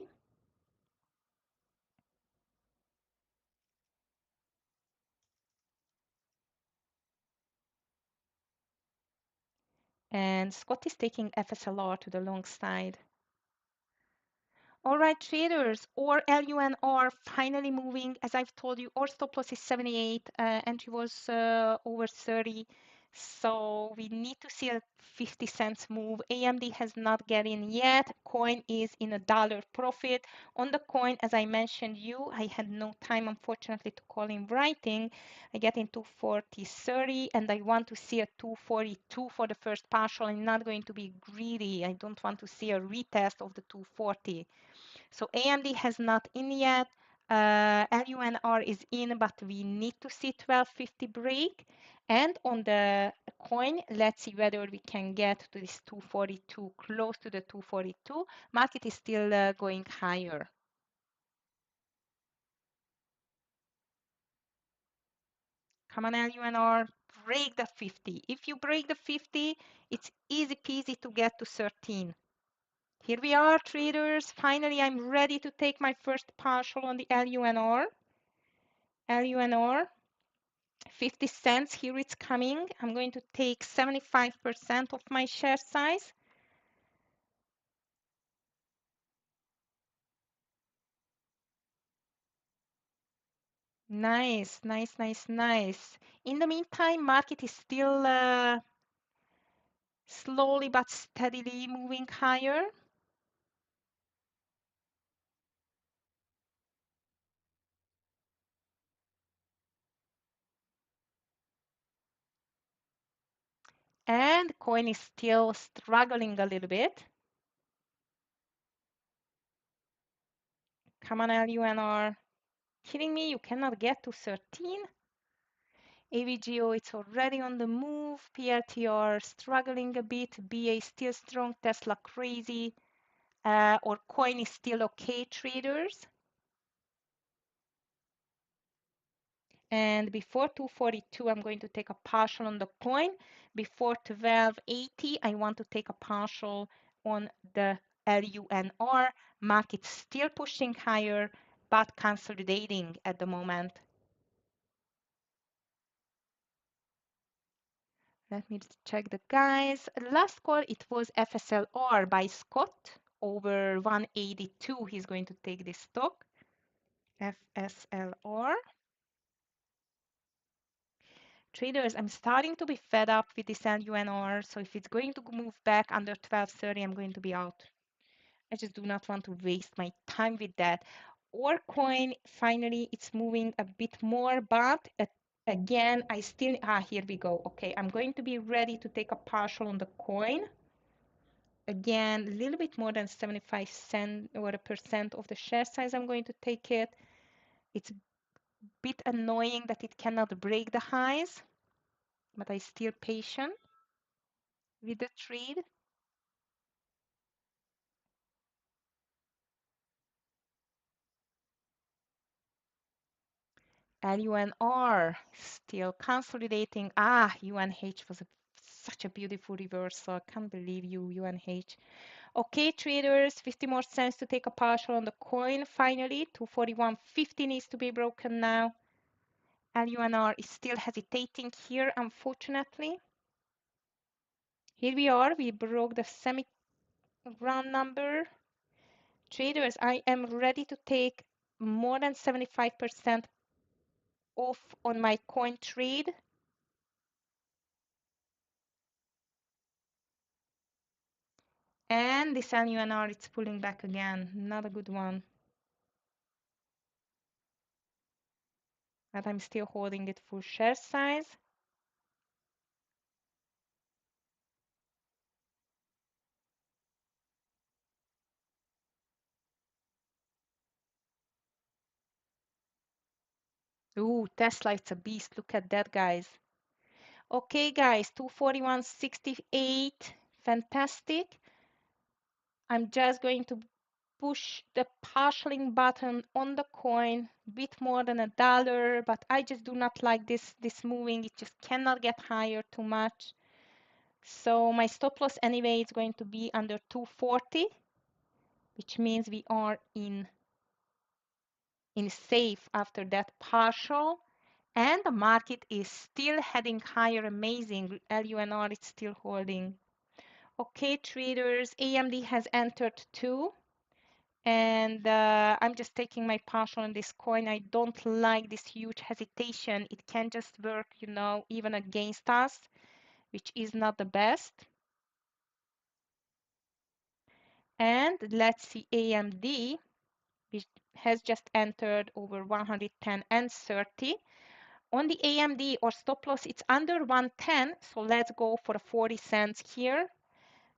And Scott is taking FSLR to the long side. All right, traders, or LUNR finally moving. As I've told you, our stop loss is 78, entry was over 30. So we need to see a 50 cents move. AMD has not get in yet. Coin is in a dollar profit. On the coin, as I mentioned you, I had no time, unfortunately, to call in writing. I get into 40.30, and I want to see a 242 for the first partial. I'm not going to be greedy. I don't want to see a retest of the 240. So AMD has not in yet. LUNR is in, but we need to see 1250 break. And on the coin, let's see whether we can get to this 242, close to the 242. Market is still going higher. Come on, LUNR, break the 50. If you break the 50, it's easy peasy to get to 13. Here we are, traders. Finally, I'm ready to take my first partial on the LUNR. LUNR, 50 cents. Here it's coming. I'm going to take 75% of my share size. Nice, nice, nice, nice. In the meantime, market is still slowly but steadily moving higher. And coin is still struggling a little bit. Come on, LUNR. Kidding me? You cannot get to 13? AVGO, it's already on the move. PLTR struggling a bit. BA still strong. Tesla crazy. Or coin is still okay, traders. And before 242, I'm going to take a partial on the coin. Before 1280, I want to take a partial on the LUNR. Market still pushing higher, but consolidating at the moment. Let me check the guys. Last call, it was FSLR by Scott over 182. He's going to take this stock. FSLR. Traders, I'm starting to be fed up with this LUNR. So if it's going to move back under 1230, I'm going to be out. I just do not want to waste my time with that. Or coin, finally, it's moving a bit more, but again, I still, here we go. Okay, I'm going to be ready to take a partial on the coin. Again, a little bit more than 75 cents or a percent of the share size, I'm going to take it. It's a bit annoying that it cannot break the highs, but I still patient with the trade. LUNR still consolidating. UNH was such a beautiful reversal. I can't believe you, UNH. Okay, traders, 50 more cents to take a partial on the coin. Finally, 241.50 needs to be broken now. LUNR is still hesitating here, unfortunately. Here we are. We broke the semi-ground number. Traders, I am ready to take more than 75% off on my coin trade. And this LUNR, it's pulling back again. Not a good one. But I'm still holding it full share size. Ooh, Tesla, it's a beast. Look at that, guys. Okay, guys, 241.68. Fantastic. I'm just going to push the partialing button on the coin, bit more than $1, but I just do not like this moving. It just cannot get higher too much. So my stop loss anyway is going to be under 240, which means we are in safe after that partial. And the market is still heading higher. Amazing. LUNR is still holding. Okay, traders, AMD has entered too. And I'm just taking my partial on this coin. I don't like this huge hesitation. It can just work, you know, even against us, which is not the best. And let's see AMD, which has just entered over 110 and 30. On the AMD or stop loss, it's under 110. So let's go for 40 cents here.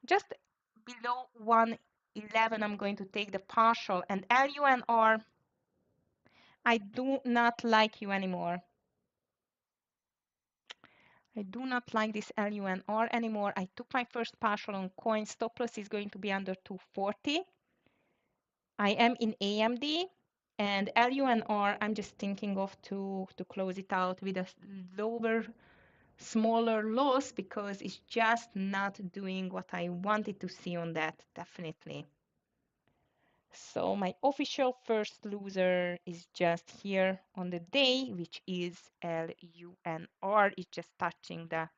Just below 111, I'm going to take the partial. And LUNR, I do not like you anymore. I do not like this LUNR anymore. I took my first partial on coin. Stop loss is going to be under 240. I am in AMD and LUNR, I'm just thinking of to close it out with a lower, smaller loss because it's just not doing what I wanted to see on that, definitely. So my official first loser is just here on the day, which is LUNR. It's just touching the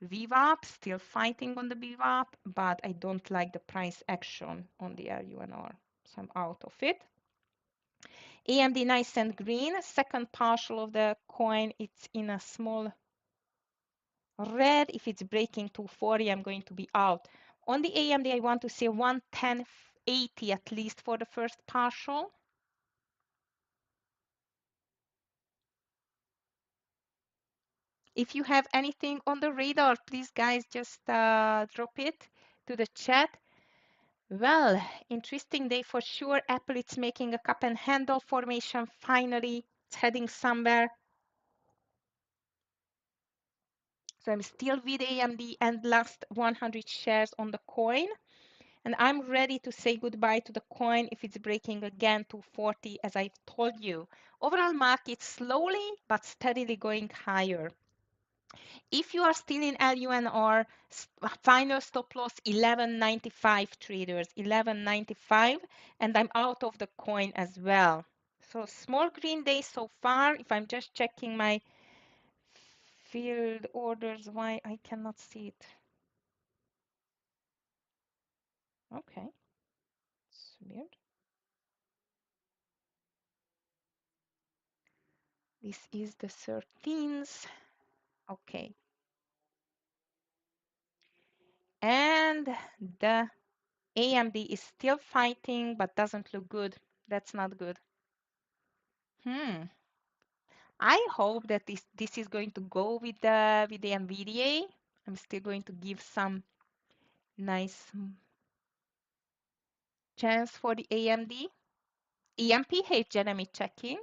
VWAP, still fighting on the VWAP, but I don't like the price action on the LUNR, so I'm out of it. AMD nice and green, second partial of the coin, it's in a small red. If it's breaking 240, I'm going to be out. On the AMD, I want to say 110.80 at least for the first partial. If you have anything on the radar, please guys just drop it to the chat. Well, interesting day for sure. Apple, it's making a cup and handle formation. Finally, it's heading somewhere. So I'm still with AMD and last 100 shares on the coin. And I'm ready to say goodbye to the coin if it's breaking again to 40, as I've told you. Overall market slowly but steadily going higher. If you are still in LUNR, final stop loss 11.95 traders, 11.95, and I'm out of the coin as well. So small green day so far. If I'm just checking my field orders, why I cannot see it. Okay, it's weird. This is the 13th. Okay. And the AMD is still fighting, but doesn't look good. That's not good. I hope that this is going to go with the NVDA. I'm still going to give some nice chance for the AMD. EMPH, Jeremy checking.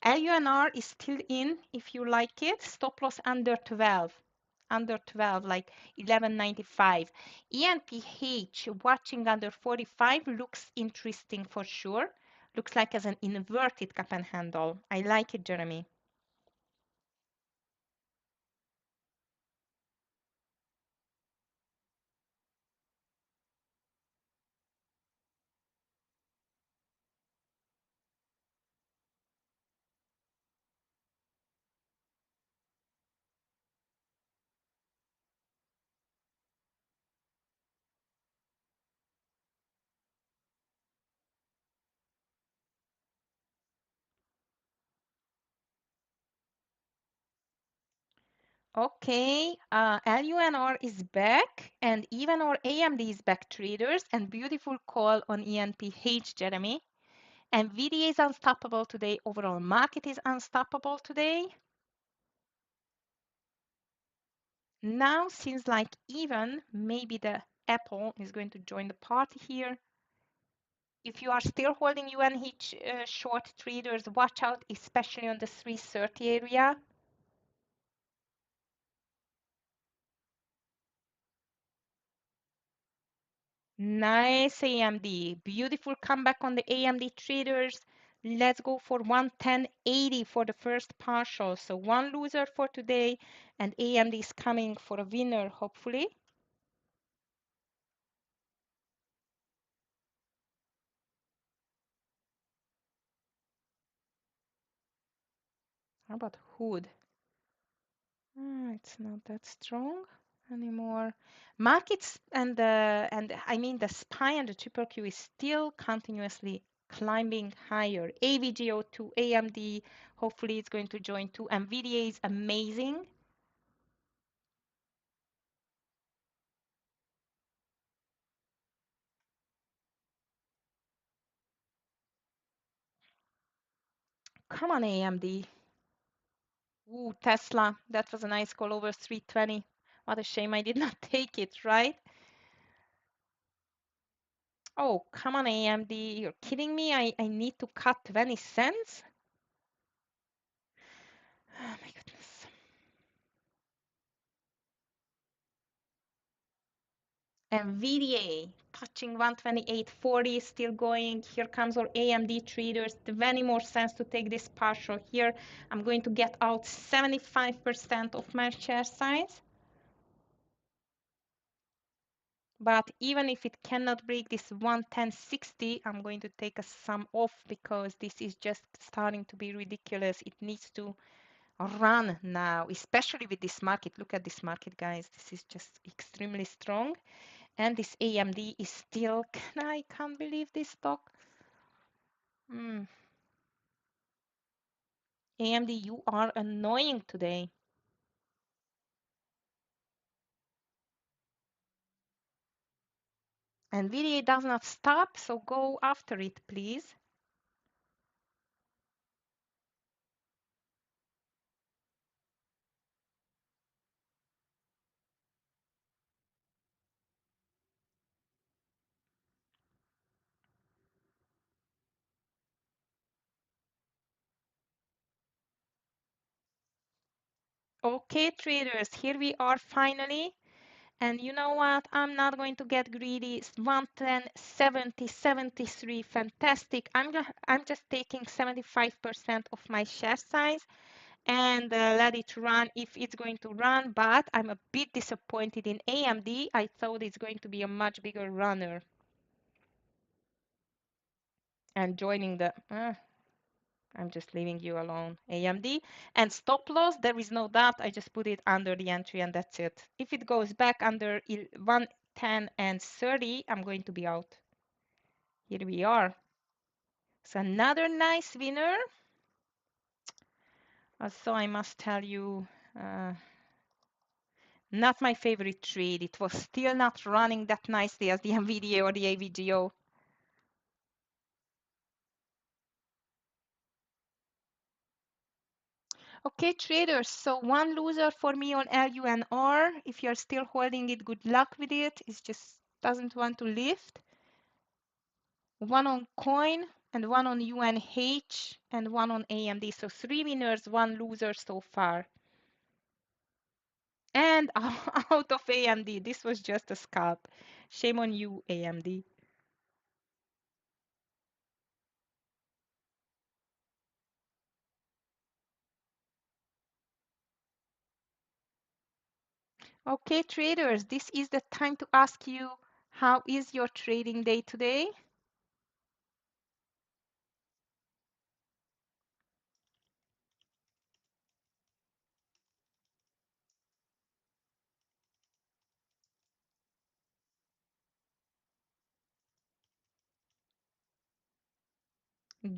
LUNR is still in if you like it. Stop loss under 12. Under 12, like 11.95. ENPH watching under 45 looks interesting for sure. Looks like as an inverted cup and handle. I like it, Jeremy. Okay, LUNR is back, and even our AMD is back, traders, and beautiful call on ENPH, Jeremy. NVIDIA is unstoppable today. Overall market is unstoppable today. Now seems like even maybe the Apple is going to join the party here. If you are still holding UNH short, traders, watch out, especially on the 330 area. Nice AMD. Beautiful comeback on the AMD traders. Let's go for 110.80 for the first partial. So one loser for today, and AMD is coming for a winner, hopefully. How about Hood? It's not that strong anymore. Markets and I mean the SPY and the triple Q is still continuously climbing higher. AVGO to AMD, hopefully it's going to join too. NVIDIA is amazing. Come on, AMD. Ooh, Tesla. That was a nice call over 320. What a shame I did not take it, right? Oh, come on, AMD. You're kidding me? I need to cut 20 cents? Oh my goodness. NVIDIA touching 128.40, still going. Here comes our AMD traders. 20 more cents to take this partial here. I'm going to get out 75% of my share size. But even if it cannot break this 110.60, I'm going to take a sum off because this is just starting to be ridiculous. It needs to run now, especially with this market. Look at this market, guys. This is just extremely strong. And this AMD is still, I can't believe this stock. AMD, you are annoying today. NVIDIA does not stop, so go after it, please. Okay, traders, here we are finally. And you know what? I'm not going to get greedy. 110, 70, 73, fantastic. I'm just taking 75% of my share size and let it run if it's going to run. But I'm a bit disappointed in AMD. I thought it's going to be a much bigger runner. And joining the, I'm just leaving you alone, AMD. And stop loss, there is no doubt. I just put it under the entry and that's it. If it goes back under 110 and 30, I'm going to be out. Here we are. So another nice winner. So I must tell you, not my favorite trade. It was still not running that nicely as the NVIDIA or the AVGO. Okay, traders, so one loser for me on LUNR. If you're still holding it, good luck with it. It just doesn't want to lift. One on coin and one on UNH and one on AMD. So three winners, one loser so far. And out of AMD, this was just a scalp. Shame on you, AMD. Okay, traders, this is the time to ask you, how is your trading day today?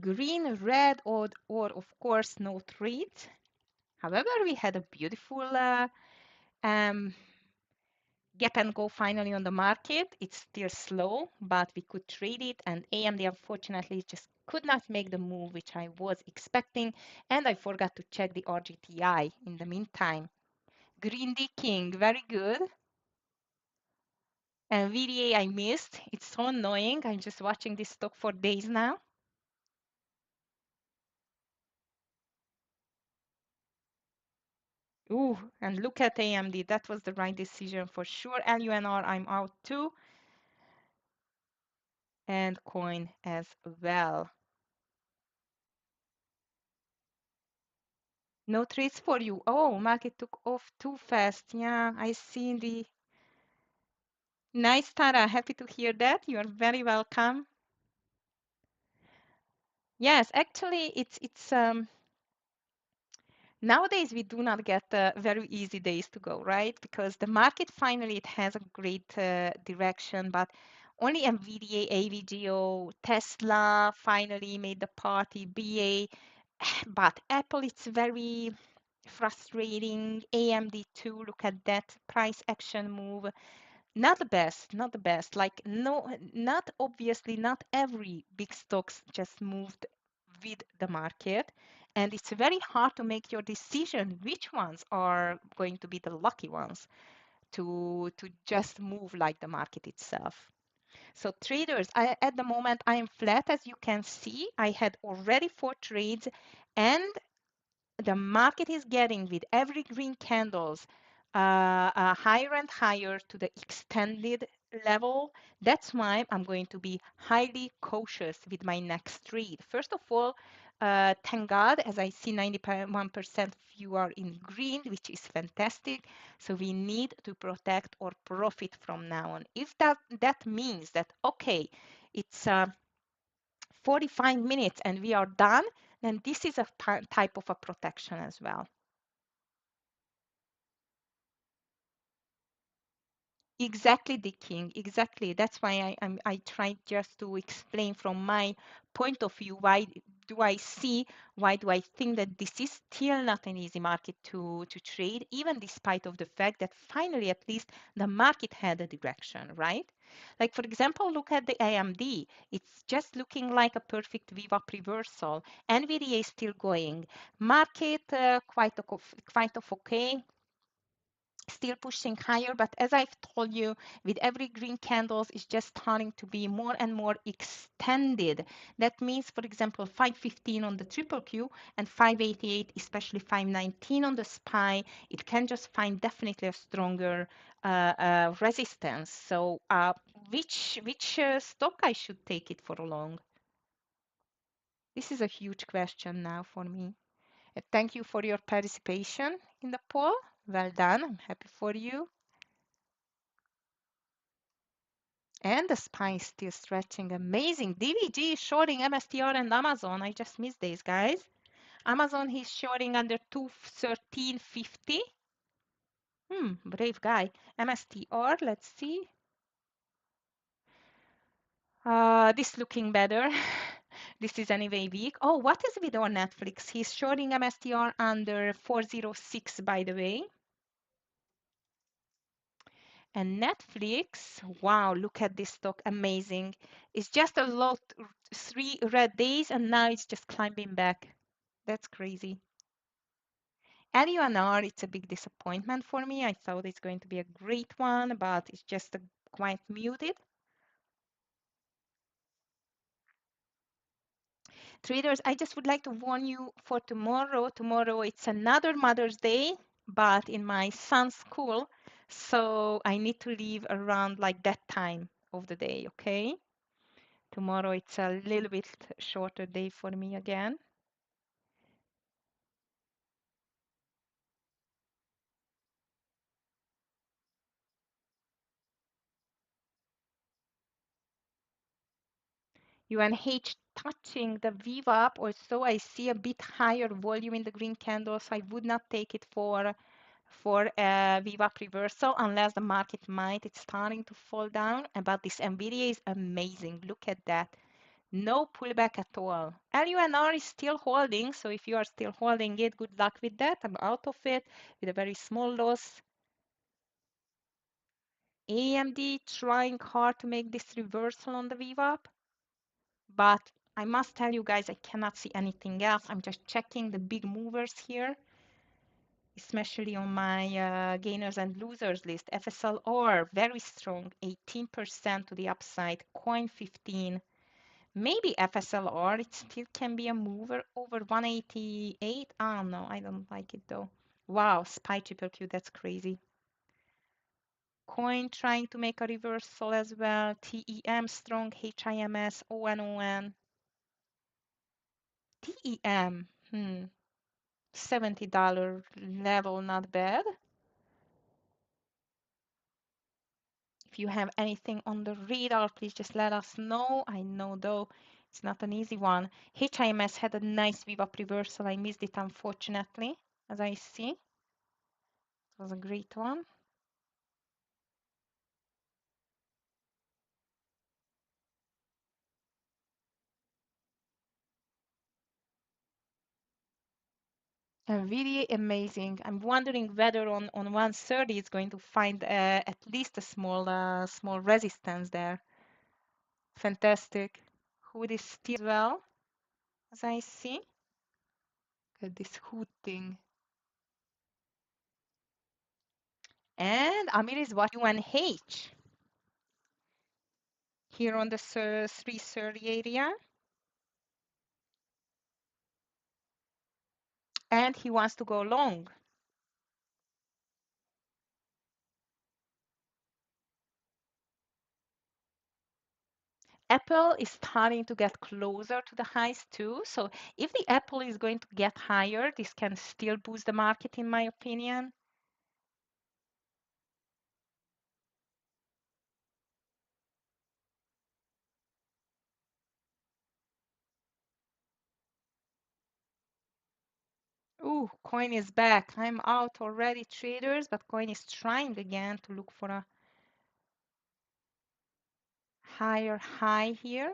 Green, red, or of course no trades. However, we had a beautiful um, gap and go finally on the market. It's still slow, but we could trade it. And AMD, unfortunately, just could not make the move which I was expecting. And I forgot to check the RGTI in the meantime. Green D King, very good. And VDA I missed. It's so annoying. I'm just watching this stock for days now. Ooh, and look at AMD. That was the right decision for sure. LUNR, I'm out too. And coin as well. No trades for you. Oh, market took off too fast. Yeah, I see the nice, Tara. Happy to hear that. You are very welcome. Yes, actually, it's nowadays we do not get very easy days to go, right? Because the market finally it has a great direction, but only Nvidia, AVGO, Tesla finally made the party, BA, but Apple it's very frustrating. AMD too, look at that price action move. Not the best, not the best. Like no, not obviously not every big stocks just moved with the market. And it's very hard to make your decision which ones are going to be the lucky ones to just move like the market itself. So traders, at the moment I am flat as you can see. I had already 4 trades and the market is getting with every green candles higher and higher to the extended level. That's why I'm going to be highly cautious with my next trade. First of all, thank God, as I see 91% of you are in green, which is fantastic. So we need to protect or profit from now on. If that means that, okay, it's 45 minutes and we are done, then this is a type of a protection as well. Exactly, the king. Exactly. That's why I tried just to explain from my point of view why do I think that this is still not an easy market to trade, even despite of the fact that finally at least the market had a direction, right? Like for example, look at the AMD. It's just looking like a perfect VWAP reversal. NVIDIA is still going. Market quite of okay, still pushing higher, but as I've told you, with every green candles it's just starting to be more and more extended. That means, for example, 515 on the triple Q and 588, especially 519 on the SPY, it can just find definitely a stronger resistance. So which stock I should take it for a long? This is a huge question now for me. Thank you for your participation in the poll. Well done. I'm happy for you. And the spine is still stretching. Amazing. DVG is shorting MSTR and Amazon. I just missed these guys. Amazon, he's shorting under 213.50. Brave guy. MSTR, let's see. This looking better. This is anyway weak. Oh, what is with our Netflix? He's shorting MSTR under 406, by the way. And Netflix, wow, look at this stock, amazing. It's just a lot, 3 red days, and now it's just climbing back. That's crazy. LUNR, it's a big disappointment for me. I thought it's going to be a great one, but it's just quite muted. Traders, I just would like to warn you for tomorrow. Tomorrow it's another Mother's Day, but in my son's school, so I need to leave around like that time of the day, okay? Tomorrow it's a little bit shorter day for me again. UNH touching the VWAP, or so I see a bit higher volume in the green candles. I would not take it for a VWAP reversal unless the market might. It's starting to fall down. But this NVIDIA is amazing. Look at that. No pullback at all. LUNR is still holding, so if you are still holding it, good luck with that. I'm out of it with a very small loss. AMD trying hard to make this reversal on the VWAP, but I must tell you guys, I cannot see anything else. I'm just checking the big movers here, especially on my gainers and losers list. FSLR, very strong, 18% to the upside, coin 15. Maybe FSLR, it still can be a mover over 188. Oh no, I don't like it though. Wow, SPY triple Q, that's crazy. Coin trying to make a reversal as well. TEM strong, HIMS, ONON. TEM, $70 level, not bad. If you have anything on the radar, please just let us know. I know though, it's not an easy one. HIMS had a nice VWAP reversal. I missed it unfortunately, as I see. It was a great one. Really amazing. I'm wondering whether on 130 it's going to find at least a small resistance there. Fantastic. Hood is still as well, as I see. Look at this hood thing. And Amir is what UNH here on the 330 area. And he wants to go long. Apple is starting to get closer to the highs too. So if the Apple is going to get higher, this can still boost the market in my opinion. Ooh, coin is back. I'm out already, traders, but coin is trying again to look for a higher high here.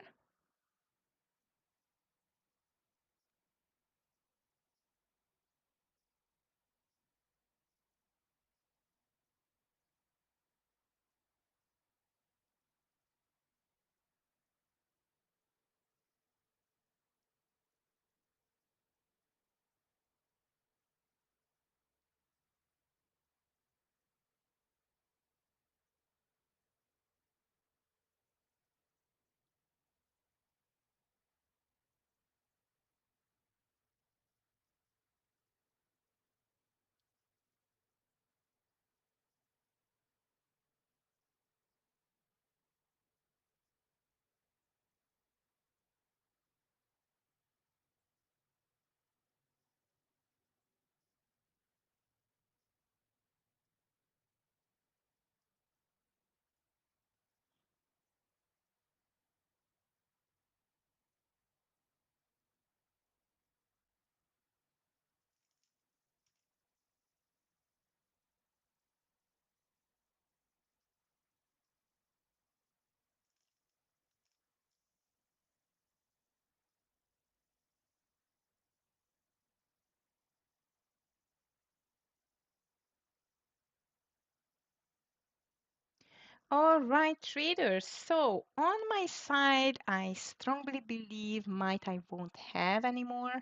All right, traders. So on my side, I strongly believe might I won't have anymore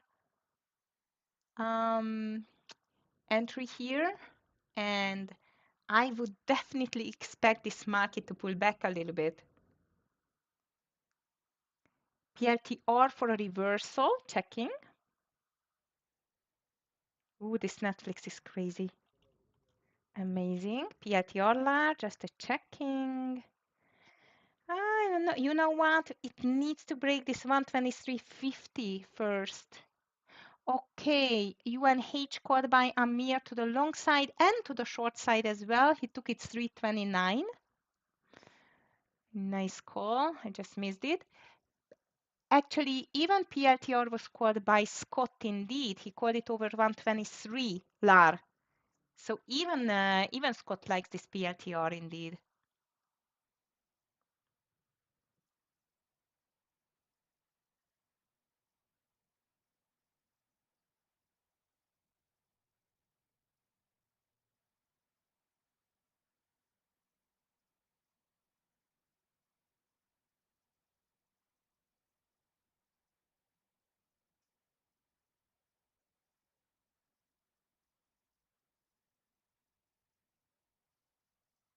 entry here. And I would definitely expect this market to pull back a little bit. PLTR for a reversal, checking. Ooh, this Netflix is crazy. Amazing. PLTR large, just a checking. I don't know. You know what? It needs to break this 123.50 first. Okay, UNH called by Amir to the long side and to the short side as well. He took it 329. Nice call. I just missed it. Actually, even PLTR was called by Scott indeed. He called it over 123 LAR. So even Scott likes this PLTR indeed.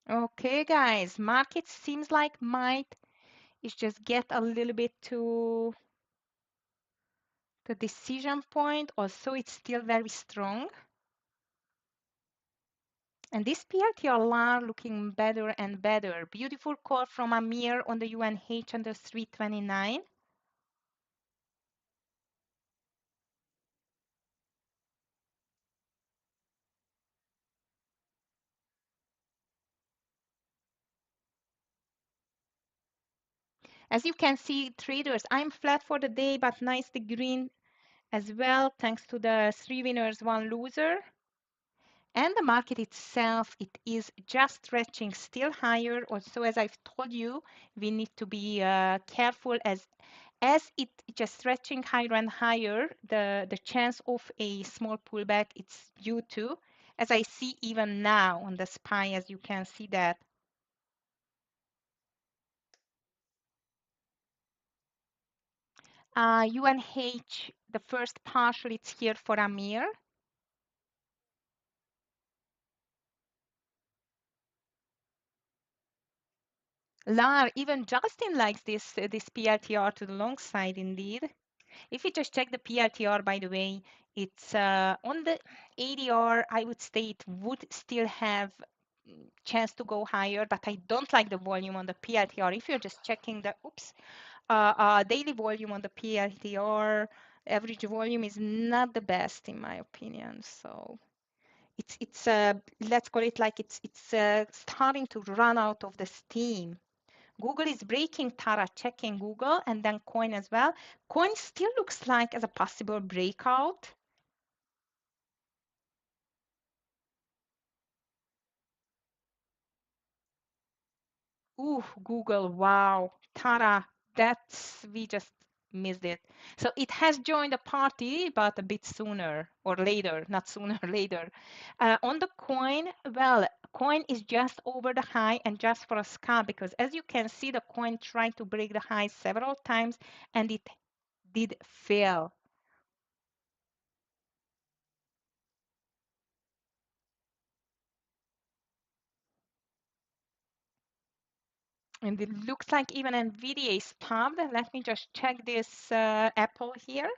Okay, guys, market seems like might is just get a little bit to the decision point. Also, it's still very strong. And this PLTR looking better and better. Beautiful call from Amir on the UNH under 329. As you can see, traders, I'm flat for the day, but nicely green as well, thanks to the 3 winners, 1 loser. And the market itself, it is just stretching still higher. Also, as I've told you, we need to be careful as it just stretching higher and higher, the chance of a small pullback it's due to, as I see even now on the SPY, as you can see that. UNH, the first partial, it's here for Amir. Lar, even Justin likes this PLTR to the long side indeed. If you just check the PLTR, by the way, it's on the ADR, I would say it would still have chance to go higher, but I don't like the volume on the PLTR. If you're just checking the daily volume on the PLTR, average volume is not the best in my opinion. So it's let's call it like it's starting to run out of the steam. Google is breaking Tara, checking Google and then coin as well. Coin still looks like as a possible breakout. Ooh, Google, wow. Tara, that's, we just missed it. So it has joined the party, but a bit sooner or later, not sooner, later. On the coin, well, coin is just over the high and just for a scalp because as you can see, the coin tried to break the high several times and it did fail. And it looks like even NVIDIA is pumped. Let me just check this Apple here.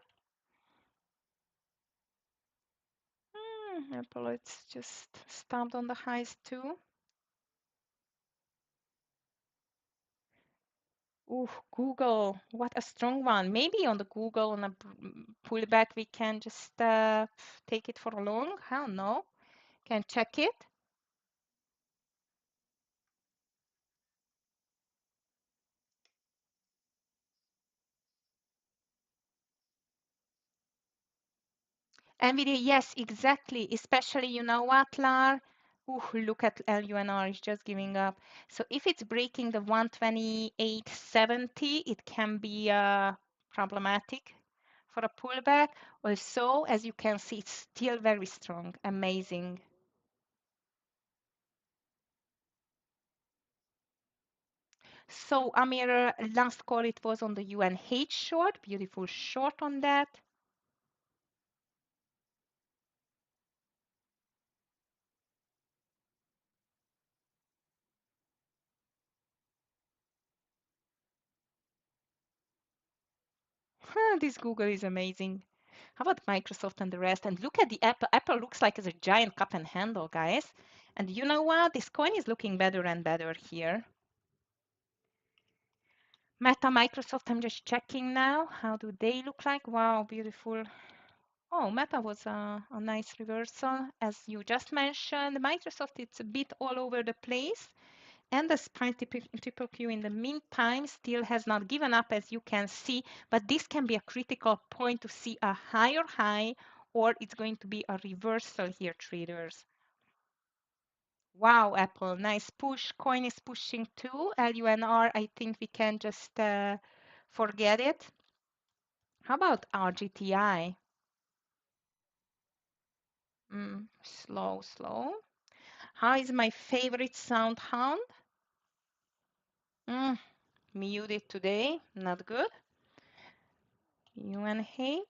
Apple, it's just stopped on the highs too. Ooh, Google, what a strong one. Maybe on the Google on a pullback we can just take it for a long. I don't know. Can check it. NVIDIA, yes, exactly. Especially, you know what, Lar? Ooh, look at LUNR is just giving up. So if it's breaking the 128.70, it can be problematic for a pullback. Also, as you can see, it's still very strong. Amazing. So Amir, last call it was on the UNH short. Beautiful short on that. This Google is amazing. How about Microsoft and the rest? And look at the Apple. Apple looks like it's a giant cup and handle, guys. And you know what? This coin is looking better and better here. Meta, Microsoft, I'm just checking now. How do they look like? Wow, beautiful. Oh, Meta was a nice reversal. As you just mentioned, Microsoft, it's a bit all over the place. And the spine triple Q in the meantime still has not given up, as you can see, but this can be a critical point to see a higher high, or it's going to be a reversal here, traders. Wow, Apple, nice push. Coin is pushing too. LUNR, I think we can just forget it. How about RGTI? Slow, slow. How is my favorite sound hound? Muted today, not good. UNH.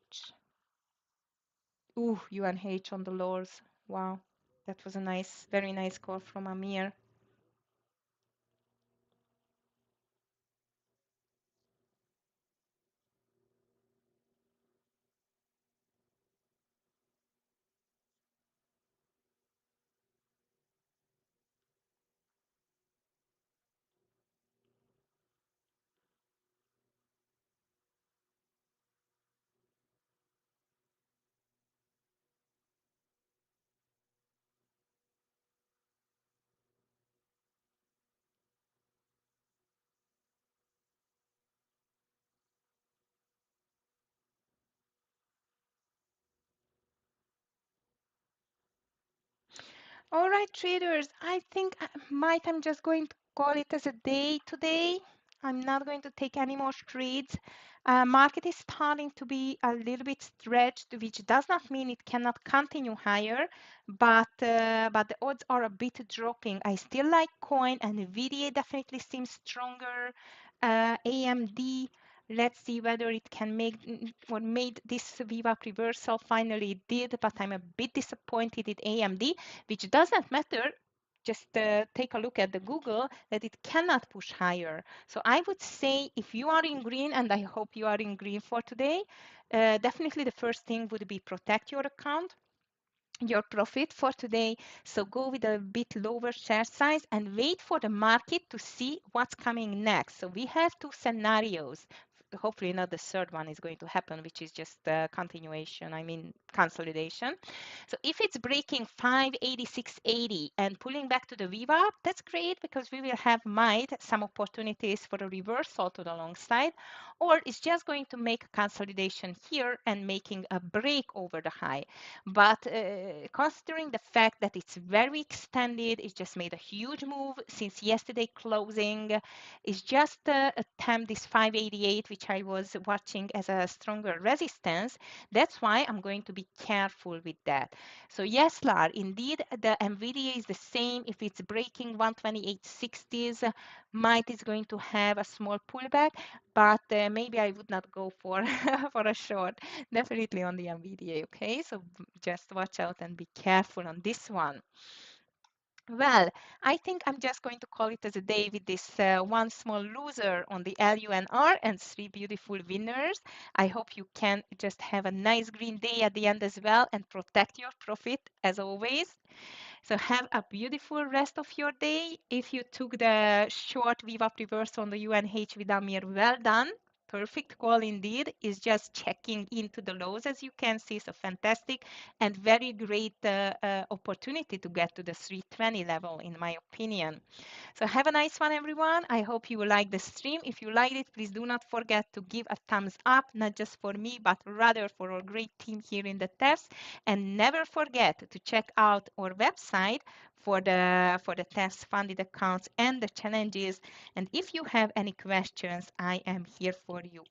Ooh, UNH on the lures. Wow, that was a nice, very nice call from Amir. All right, traders, I think I'm just going to call it as a day today. I'm not going to take any more trades. Market is starting to be a little bit stretched, which does not mean it cannot continue higher, but the odds are a bit dropping. I still like coin, and Nvidia definitely seems stronger. AMD, let's see whether it can make or made this VWAP reversal. Finally, it did, but I'm a bit disappointed in AMD, which doesn't matter. Just take a look at the Google that it cannot push higher. So I would say if you are in green, and I hope you are in green for today, definitely the first thing would be protect your account, your profit for today. So go with a bit lower share size and wait for the market to see what's coming next. So we have two scenarios. Hopefully not the third one is going to happen, which is just continuation, I mean consolidation. So if it's breaking 586.80 and pulling back to the VWAP, that's great because we will have might some opportunities for a reversal to the long side, or it's just going to make a consolidation here and making a break over the high. But considering the fact that it's very extended, it just made a huge move since yesterday closing. It's just attempt this 588, which I was watching as a stronger resistance. That's why I'm going to be careful with that. So yes, Lar, indeed, the NVIDIA is the same. If it's breaking 128.60s, might is going to have a small pullback, but maybe I would not go for for a short. Definitely on the NVDA, okay? So just watch out and be careful on this one. Well, I think I'm just going to call it as a day with this one small loser on the LUNR and three beautiful winners. I hope you can just have a nice green day at the end as well and protect your profit as always. So have a beautiful rest of your day. If you took the short VWAP reverse on the UNH with Amir, well done. Perfect call indeed. Is just checking into the lows as you can see. So fantastic and very great opportunity to get to the 320 level in my opinion. So have a nice one, everyone. I hope you will like the stream. If you liked it, please do not forget to give a thumbs up, not just for me, but rather for our great team here in the TEFS. And never forget to check out our website for the TEFS funded accounts and the challenges. And if you have any questions, I am here for you.